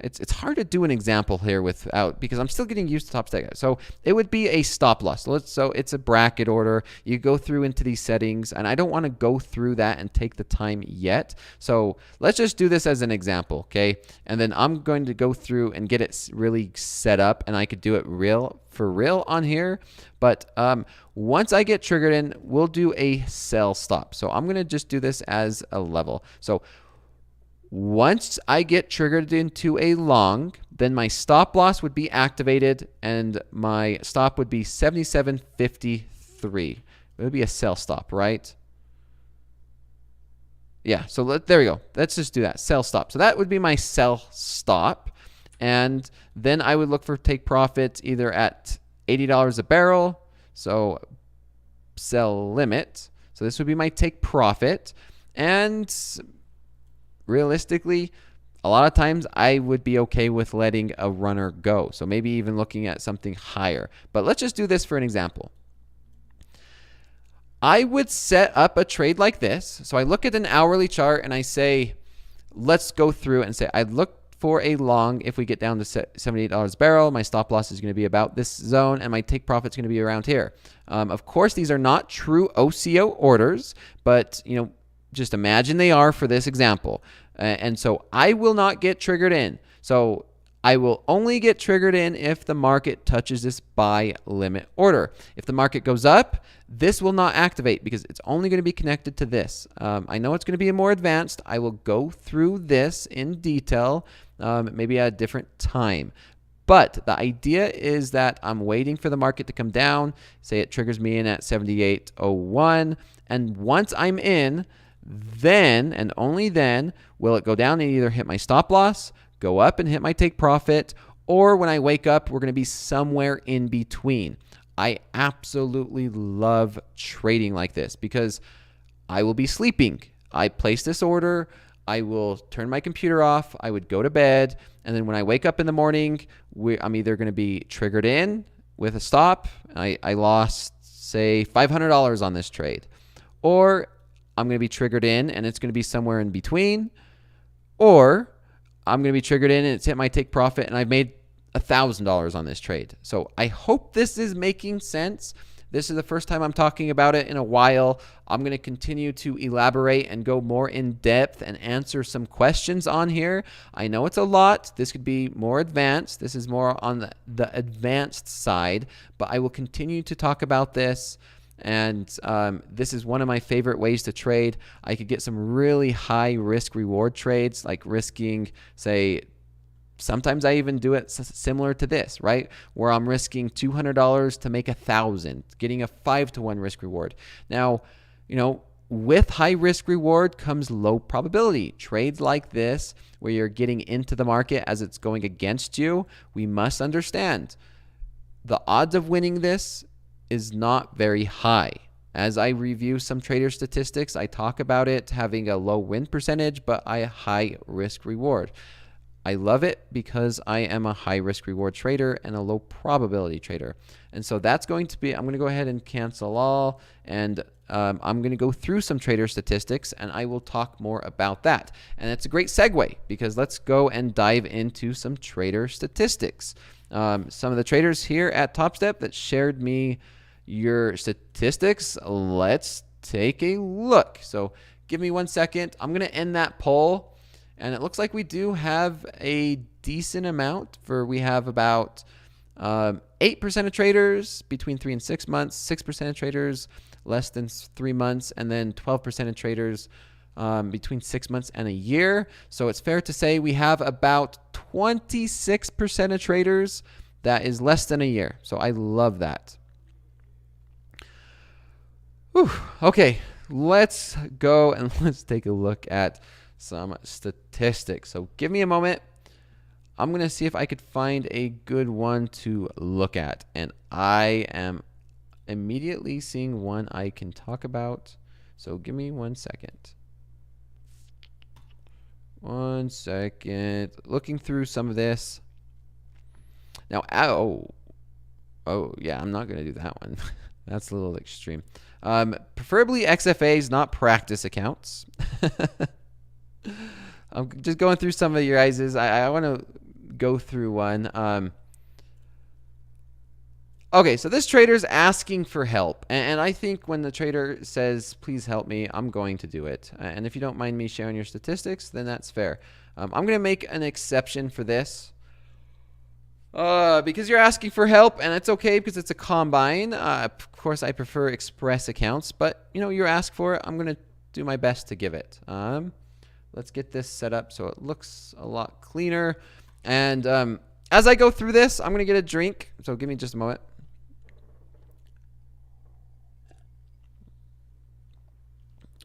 S1: It's hard to do an example here without, because I'm still getting used to Topstep. So it would be a stop loss. So it's a bracket order. You go through into these settings, and I don't want to go through that and take the time yet. So let's just do this as an example, okay? And then I'm going to go through and get it really set up, and I could do it for real on here. But once I get triggered in, we'll do a sell stop. So I'm going to just do this as a level. So once I get triggered into a long, then my stop loss would be activated, and my stop would be 77.53. It would be a sell stop, right? Yeah, so there we go. Let's just do that, sell stop. So that would be my sell stop. And then I would look for take profit either at $80 a barrel, so sell limit. So this would be my take profit. And realistically, a lot of times I would be okay with letting a runner go. So maybe even looking at something higher. But let's just do this for an example. I would set up a trade like this. So I look at an hourly chart and I say, let's go through and say, I'd look for a long if we get down to $78 a barrel. My stop loss is going to be about this zone, and my take profit is going to be around here. Of course, these are not true OCO orders, but just imagine they are for this example. And so I will not get triggered in. So I will only get triggered in if the market touches this buy limit order. If the market goes up, this will not activate because it's only going to be connected to this. I know it's going to be more advanced. I will go through this in detail, maybe at a different time. But the idea is that I'm waiting for the market to come down. Say it triggers me in at 78.01. And once I'm in, then and only then will it go down and either hit my stop loss, go up and hit my take profit, or when I wake up, we're going to be somewhere in between. I absolutely love trading like this because I will be sleeping. I place this order, I will turn my computer off, I would go to bed, and then when I wake up in the morning, I'm either going to be triggered in with a stop. I lost, say, $500 on this trade, or I'm going to be triggered in and it's going to be somewhere in between, or I'm going to be triggered in and it's hit my take profit and I've made $1,000 on this trade. So I hope this is making sense. This is the first time I'm talking about it in a while. I'm going to continue to elaborate and go more in depth and answer some questions on here. I know it's a lot. This could be more advanced. This is more on the advanced side, but I will continue to talk about this. And this is one of my favorite ways to trade. I could get some really high risk reward trades, like risking, say, sometimes I even do it similar to this, right? Where I'm risking $200 to make $1,000, getting a 5-to-1 risk reward. Now, with high risk reward comes low probability. Trades like this, where you're getting into the market as it's going against you, we must understand the odds of winning this is not very high. As I review some trader statistics, I talk about it having a low win percentage, but a high risk reward. I love it because I am a high risk reward trader and a low probability trader. And so that's going to be, I'm going to go ahead and cancel all, and I'm going to go through some trader statistics and I will talk more about that. And it's a great segue because let's go and dive into some trader statistics. Some of the traders here at Topstep that shared me your statistics, let's take a look. So give me 1 second. I'm going to end that poll. And it looks like we do have a decent amount we have about 8% of traders between 3 and 6 months, 6% of traders less than 3 months, and then 12% of traders between 6 months and a year. So it's fair to say we have about 26% of traders that is less than a year. So I love that. Whew. Okay, let's go and let's take a look at some statistics. So give me a moment. I'm going to see if I could find a good one to look at. And I am immediately seeing one I can talk about. So give me 1 second. 1 second. Looking through some of this. Now, oh yeah, I'm not going to do that one. That's a little extreme. Preferably XFAs, not practice accounts. I'm just going through some of your guys's. I want to go through one. Okay, so this trader's asking for help. And I think when the trader says, please help me, I'm going to do it. And if you don't mind me sharing your statistics, then that's fair. I'm going to make an exception for this. Because you're asking for help, and it's okay because it's a combine. Of course, I prefer express accounts, but you're asked for it. I'm going to do my best to give it. Let's get this set up so it looks a lot cleaner. And as I go through this, I'm going to get a drink. So give me just a moment.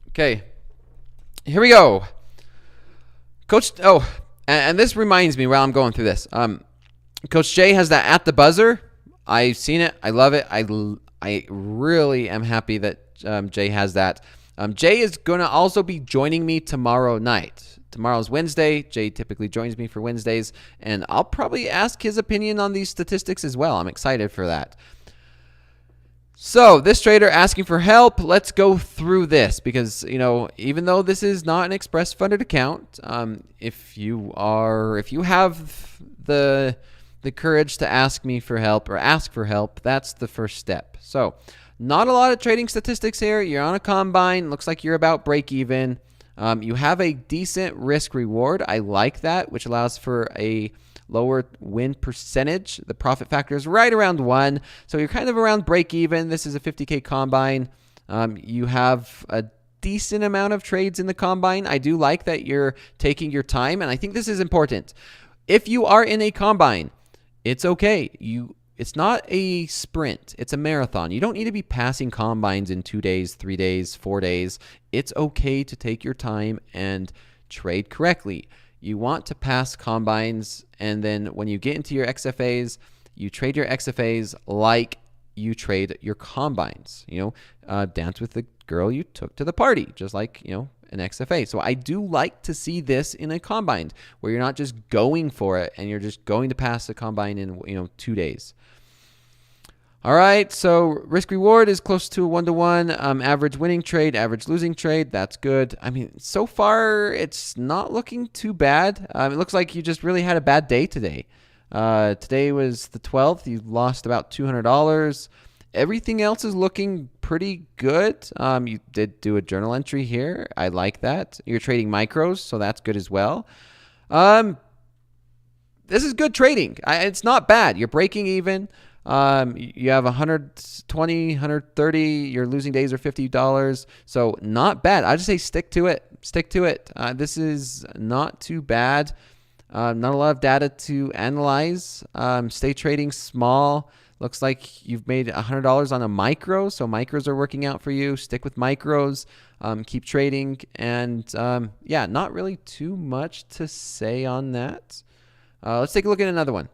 S1: Okay, here we go. Coach, and this reminds me while I'm going through this. Coach Jay has that at the buzzer. I've seen it. I love it. I really am happy that Jay has that. Jay is going to also be joining me tomorrow night. Tomorrow's Wednesday. Jay typically joins me for Wednesdays, and I'll probably ask his opinion on these statistics as well. I'm excited for that. So this trader asking for help, let's go through this because, even though this is not an express funded account, if you have the courage to ask me for help or ask for help, that's the first step. So not a lot of trading statistics here. You're on a combine. Looks like you're about break even. You have a decent risk reward. I like that, which allows for a lower win percentage. The profit factor is right around 1. So you're kind of around break even. This is a 50K combine. You have a decent amount of trades in the combine. I do like that you're taking your time, and I think this is important. If you are in a combine, it's okay. It's not a sprint. It's a marathon. You don't need to be passing combines in 2 days, 3 days, 4 days. It's okay to take your time and trade correctly. You want to pass combines, and then when you get into your XFAs, you trade your XFAs like you trade your combines. Dance with the girl you took to the party, just like, an XFA. So I do like to see this in a combine where you're not just going for it and you're just going to pass the combine in, 2 days. All right, so risk reward is close to a 1-to-1. Average winning trade, average losing trade, that's good. I mean, so far it's not looking too bad. It looks like you just really had a bad day today. Today was the 12th. You lost about $200. Everything else is looking pretty good. You did do a journal entry here. I like that. You're trading micros, so that's good as well. This is good trading. It's not bad. You're breaking even. You have 120, 130. Your losing days are $50. So not bad. I just say stick to it. Stick to it. This is not too bad. Not a lot of data to analyze. Stay trading small. Looks like you've made $100 on a micro. So micros are working out for you. Stick with micros. Keep trading. And not really too much to say on that. Let's take a look at another one.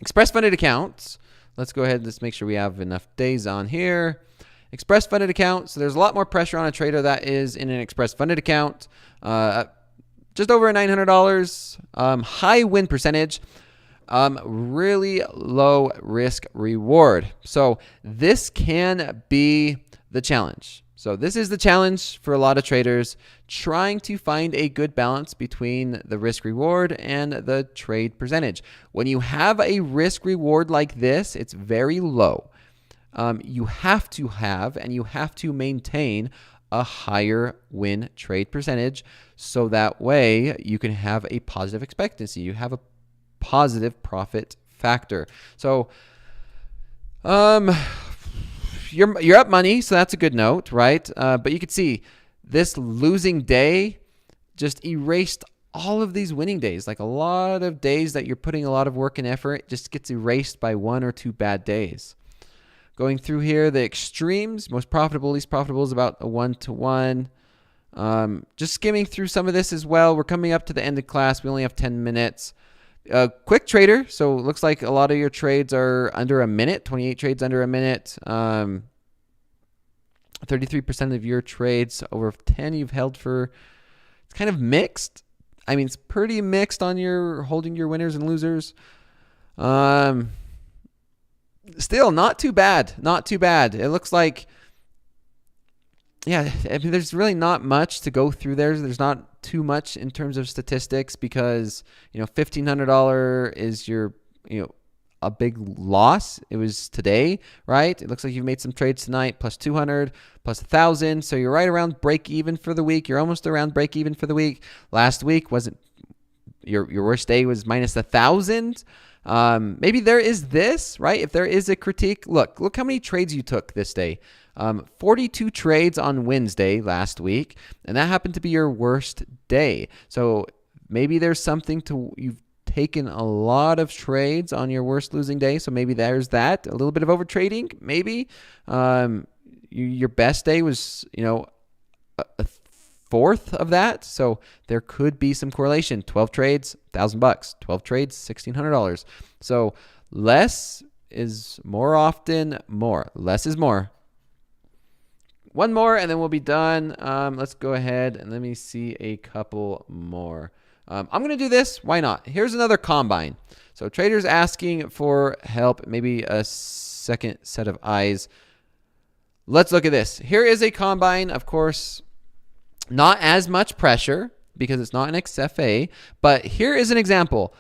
S1: Express funded accounts. Let's go ahead and just make sure we have enough days on here. Express funded account. So there's a lot more pressure on a trader that is in an express funded account. Just over $900. High win percentage. Really low risk reward. So this can be the challenge. So this is the challenge for a lot of traders, trying to find a good balance between the risk reward and the trade percentage. When you have a risk reward like this, it's very low. You have to have and you have to maintain a higher win trade percentage so that way you can have a positive expectancy. You have a positive profit factor. So you're up money, so that's a good note, right? But you could see this losing day just erased all of these winning days. Like a lot of days that you're putting a lot of work and effort just gets erased by 1 or 2 bad days. Going through here, the extremes, most profitable, least profitable is about a 1-to-1. Just skimming through some of this as well. We're coming up to the end of class. We only have 10 minutes. Quick trader. So it looks like a lot of your trades are under a minute. 28 trades under a minute. 33% of your trades over 10 you've held for. It's kind of mixed. I mean, it's pretty mixed on your holding your winners and losers. still not too bad. Not too bad. It looks like, yeah, I mean, there's really not much to go through there. There's not too much in terms of statistics because, $1,500 is your, a big loss. It was today, right? It looks like you've made some trades tonight, plus 200, plus 1,000. So you're right around break even for the week. You're almost around break even for the week. Last week wasn't, your worst day was minus 1,000. Maybe there is this, right? If there is a critique, look how many trades you took this day. 42 trades on Wednesday last week, and that happened to be your worst day. So maybe there's something to, you've taken a lot of trades on your worst losing day. So maybe there's that, a little bit of over trading. Maybe your best day was, a fourth of that. So there could be some correlation. 12 trades, $1,000. 12 trades, $1,600. So less is more often more. Less is more. One more and then we'll be done. Let's go ahead and let me see a couple more. I'm going to do this. Why not? Here's another combine. So traders asking for help, maybe a second set of eyes. Let's look at this. Here is a combine, of course, not as much pressure because it's not an XFA, but here is an example.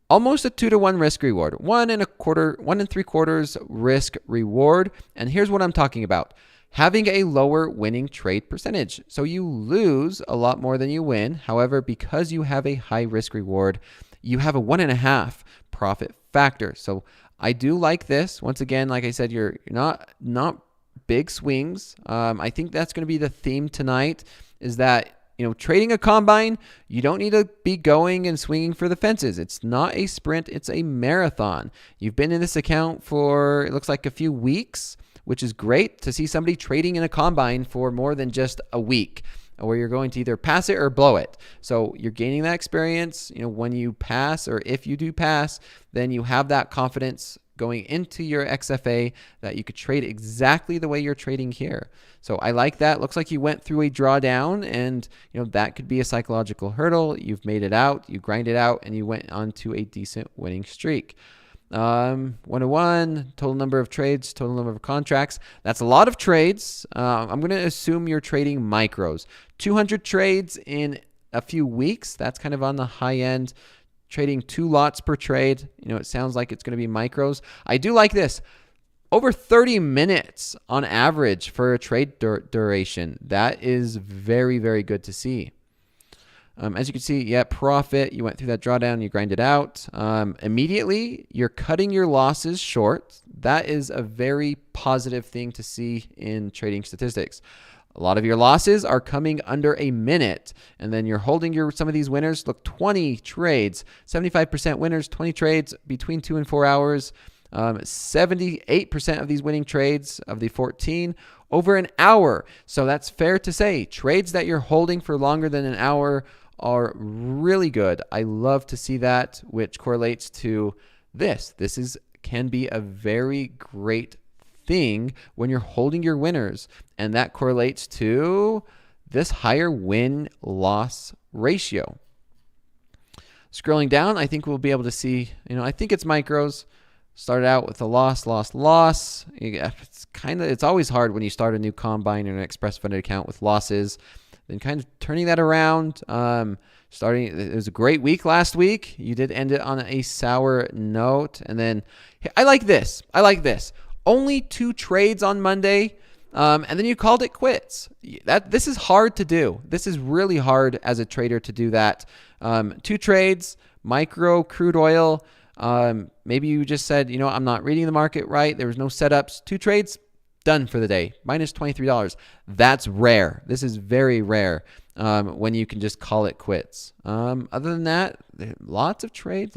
S1: Almost a 2-to-1 risk reward, 1 3/4 risk reward. And here's what I'm talking about. Having a lower winning trade percentage. So you lose a lot more than you win. However, because you have a high risk reward, you have a 1.5 profit factor. So I do like this. Once again, like I said, you're not big swings. I think that's going to be the theme tonight is that, trading a combine, you don't need to be going and swinging for the fences. It's not a sprint. It's a marathon. You've been in this account for, it looks like a few weeks, which is great to see somebody trading in a combine for more than just a week where you're going to either pass it or blow it. So you're gaining that experience. When you pass or if you do pass, then you have that confidence going into your XFA that you could trade exactly the way you're trading here. So I like that. Looks like you went through a drawdown and that could be a psychological hurdle. You've made it out, you grind it out, and you went on to a decent winning streak. 101, total number of trades, total number of contracts. That's a lot of trades. I'm going to assume you're trading micros. 200 trades in a few weeks. That's kind of on the high end. Trading 2 lots per trade. It sounds like it's going to be micros. I do like this. Over 30 minutes on average for a trade duration. That is very, very good to see. As you can see, profit. You went through that drawdown. You grind it out. Immediately, you're cutting your losses short. That is a very positive thing to see in trading statistics. A lot of your losses are coming under a minute, and then you're holding some of these winners. Look, 20 trades, 75% winners, 20 trades between 2 and 4 hours. 78% of these winning trades of the 14 over an hour. So that's fair to say. Trades that you're holding for longer than an hour are really good. I love to see that, which correlates to this. This can be a very great thing when you're holding your winners, and that correlates to this higher win-loss ratio. Scrolling down, I think we'll be able to see, I think it's micros. Started out with a loss. It's always hard when you start a new combine or an express funded account with losses. Then kind of turning that around. It was a great week last week. You did end it on a sour note. And then I like this. Only 2 trades on Monday. And then you called it quits. This is hard to do. This is really hard as a trader to do that. 2 trades, micro, crude oil. Maybe you just said, I'm not reading the market right. There was no setups. 2 trades, done for the day. Minus $23. That's rare. This is very rare when you can just call it quits. Other than that, lots of trades.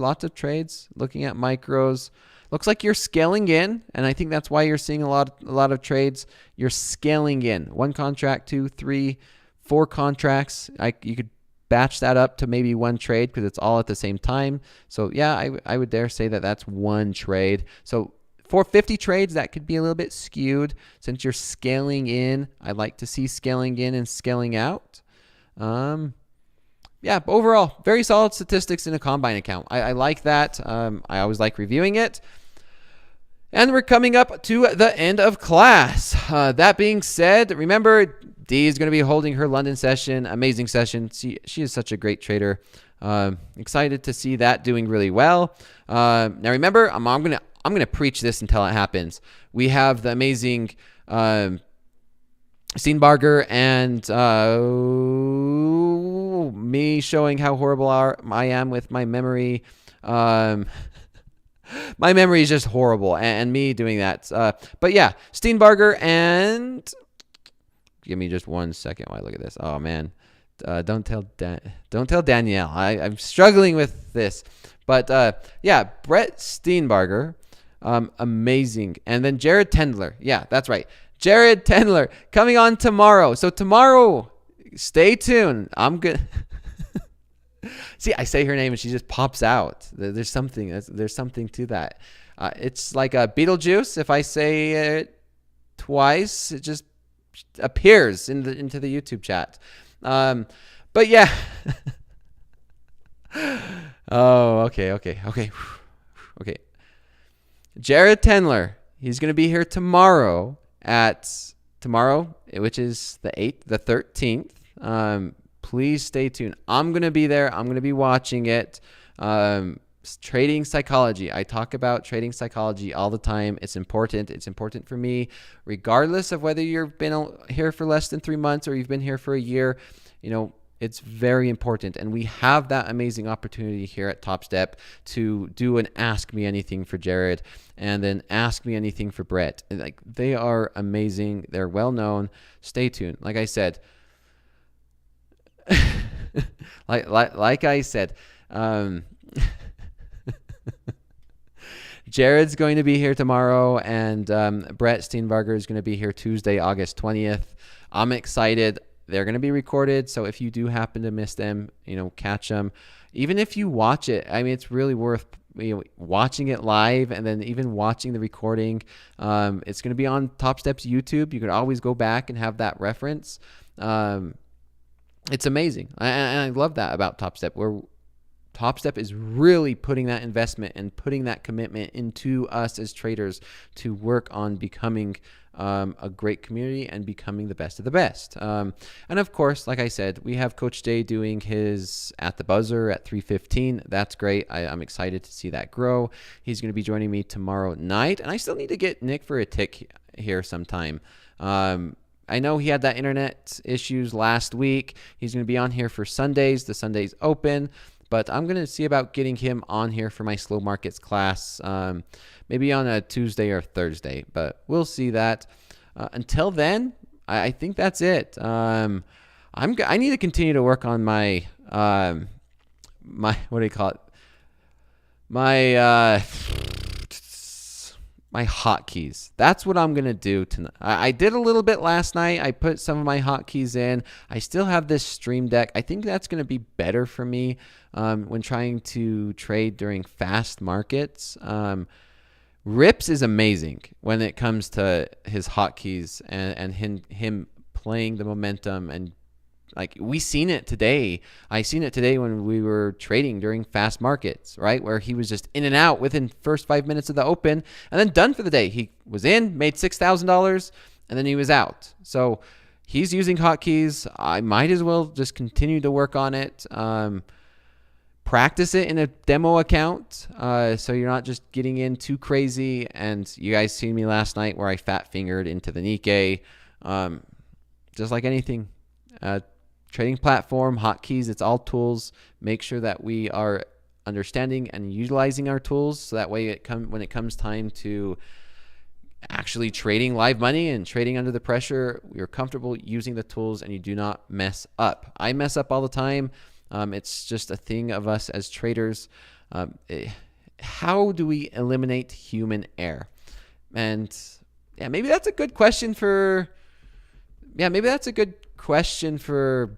S1: Looking at micros. Looks like you're scaling in, and I think that's why you're seeing a lot of trades. You're scaling in. 1 contract, 2, 3, 4 contracts. You could batch that up to maybe 1 trade because it's all at the same time. So yeah, I would dare say that that's 1 trade. So for 50 trades, that could be a little bit skewed since you're scaling in. I like to see scaling in and scaling out. But overall, very solid statistics in a combine account. I like that. I always like reviewing it. And we're coming up to the end of class. That being said, remember, Dee is going to be holding her London session. Amazing session. She is such a great trader. Excited to see that doing really well. Now remember, I'm gonna preach this until it happens. We have the amazing Steenbarger and me showing how horrible I am with my memory. My memory is just horrible, and me doing that. But yeah, Steenbarger and give me just 1 second while I look at this. Oh man, don't tell Danielle. I'm struggling with this, but yeah, Brett Steenbarger, amazing, and then Jared Tendler. Yeah, that's right. Jared Tendler coming on tomorrow. So tomorrow, stay tuned. I'm good. See, I say her name and she just pops out. There's something to that. It's like a Beetlejuice. If I say it twice, it just appears into the YouTube chat. But yeah. Oh, okay. Jared Tendler. He's going to be here tomorrow, which is the 13th. Please stay tuned. I'm going to be there. I'm going to be watching it. Trading psychology. I talk about trading psychology all the time. It's important. It's important for me, regardless of whether you've been here for less than 3 months or you've been here for a year. It's very important. And we have that amazing opportunity here at Topstep to do an Ask Me Anything for Jared and then Ask Me Anything for Brett. They are amazing. They're well known. Stay tuned. Like I said, like I said, Jared's going to be here tomorrow, and Brett Steenbarger is going to be here Tuesday, August 20th. I'm excited. They're going to be recorded, so if you do happen to miss them, catch them. Even if you watch it, I mean, it's really worth watching it live and then even watching the recording. It's going to be on Topstep's YouTube. You can always go back and have that reference. It's amazing, and I love that about Topstep, where Topstep is really putting that investment and putting that commitment into us as traders to work on becoming a great community and becoming the best of the best. And of course, like I said, we have Coach Day doing his At the Buzzer at 3:15. That's great. I'm excited to see that grow. He's going to be joining me tomorrow night, and I still need to get Nick for a tick here sometime. I know he had that internet issues last week. He's going to be on here for Sundays. The Sunday's open. But I'm going to see about getting him on here for my slow markets class, maybe on a Tuesday or Thursday, but we'll see that. Until then, I think that's it. I need to continue to work on my what do you call it? My hotkeys. That's what I'm going to do tonight. I did a little bit last night. I put some of my hotkeys in. I still have this Stream Deck. I think that's going to be better for me when trying to trade during fast markets. Rips is amazing when it comes to his hotkeys and him playing the momentum, and we seen it today. I seen it today when we were trading during fast markets, right? Where he was just in and out within first 5 minutes of the open and then done for the day. He was in, made $6,000, and then he was out. So he's using hotkeys. I might as well just continue to work on it. Practice it in a demo account so you're not just getting in too crazy. And you guys seen me last night where I fat fingered into the Nikkei. Just like anything. Trading platform, hotkeys, it's all tools. Make sure that we are understanding and utilizing our tools so that way when it comes time to actually trading live money and trading under the pressure, you're comfortable using the tools and you do not mess up. I mess up all the time. It's just a thing of us as traders. How do we eliminate human error? And maybe that's a good question for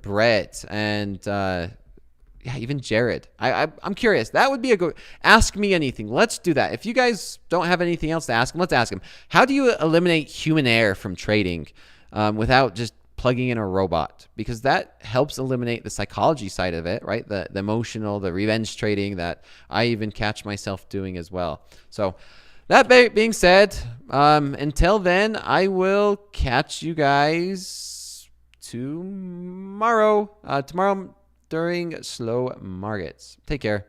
S1: Brett and even Jared. I'm curious. That would be a good Ask Me Anything. Let's do that. If you guys don't have anything else to ask him, let's ask him. How do you eliminate human error from trading without just plugging in a robot? Because that helps eliminate the psychology side of it, right? The emotional, the revenge trading that I even catch myself doing as well. So That being said, until then, I will catch you guys tomorrow. Tomorrow during slow markets. Take care.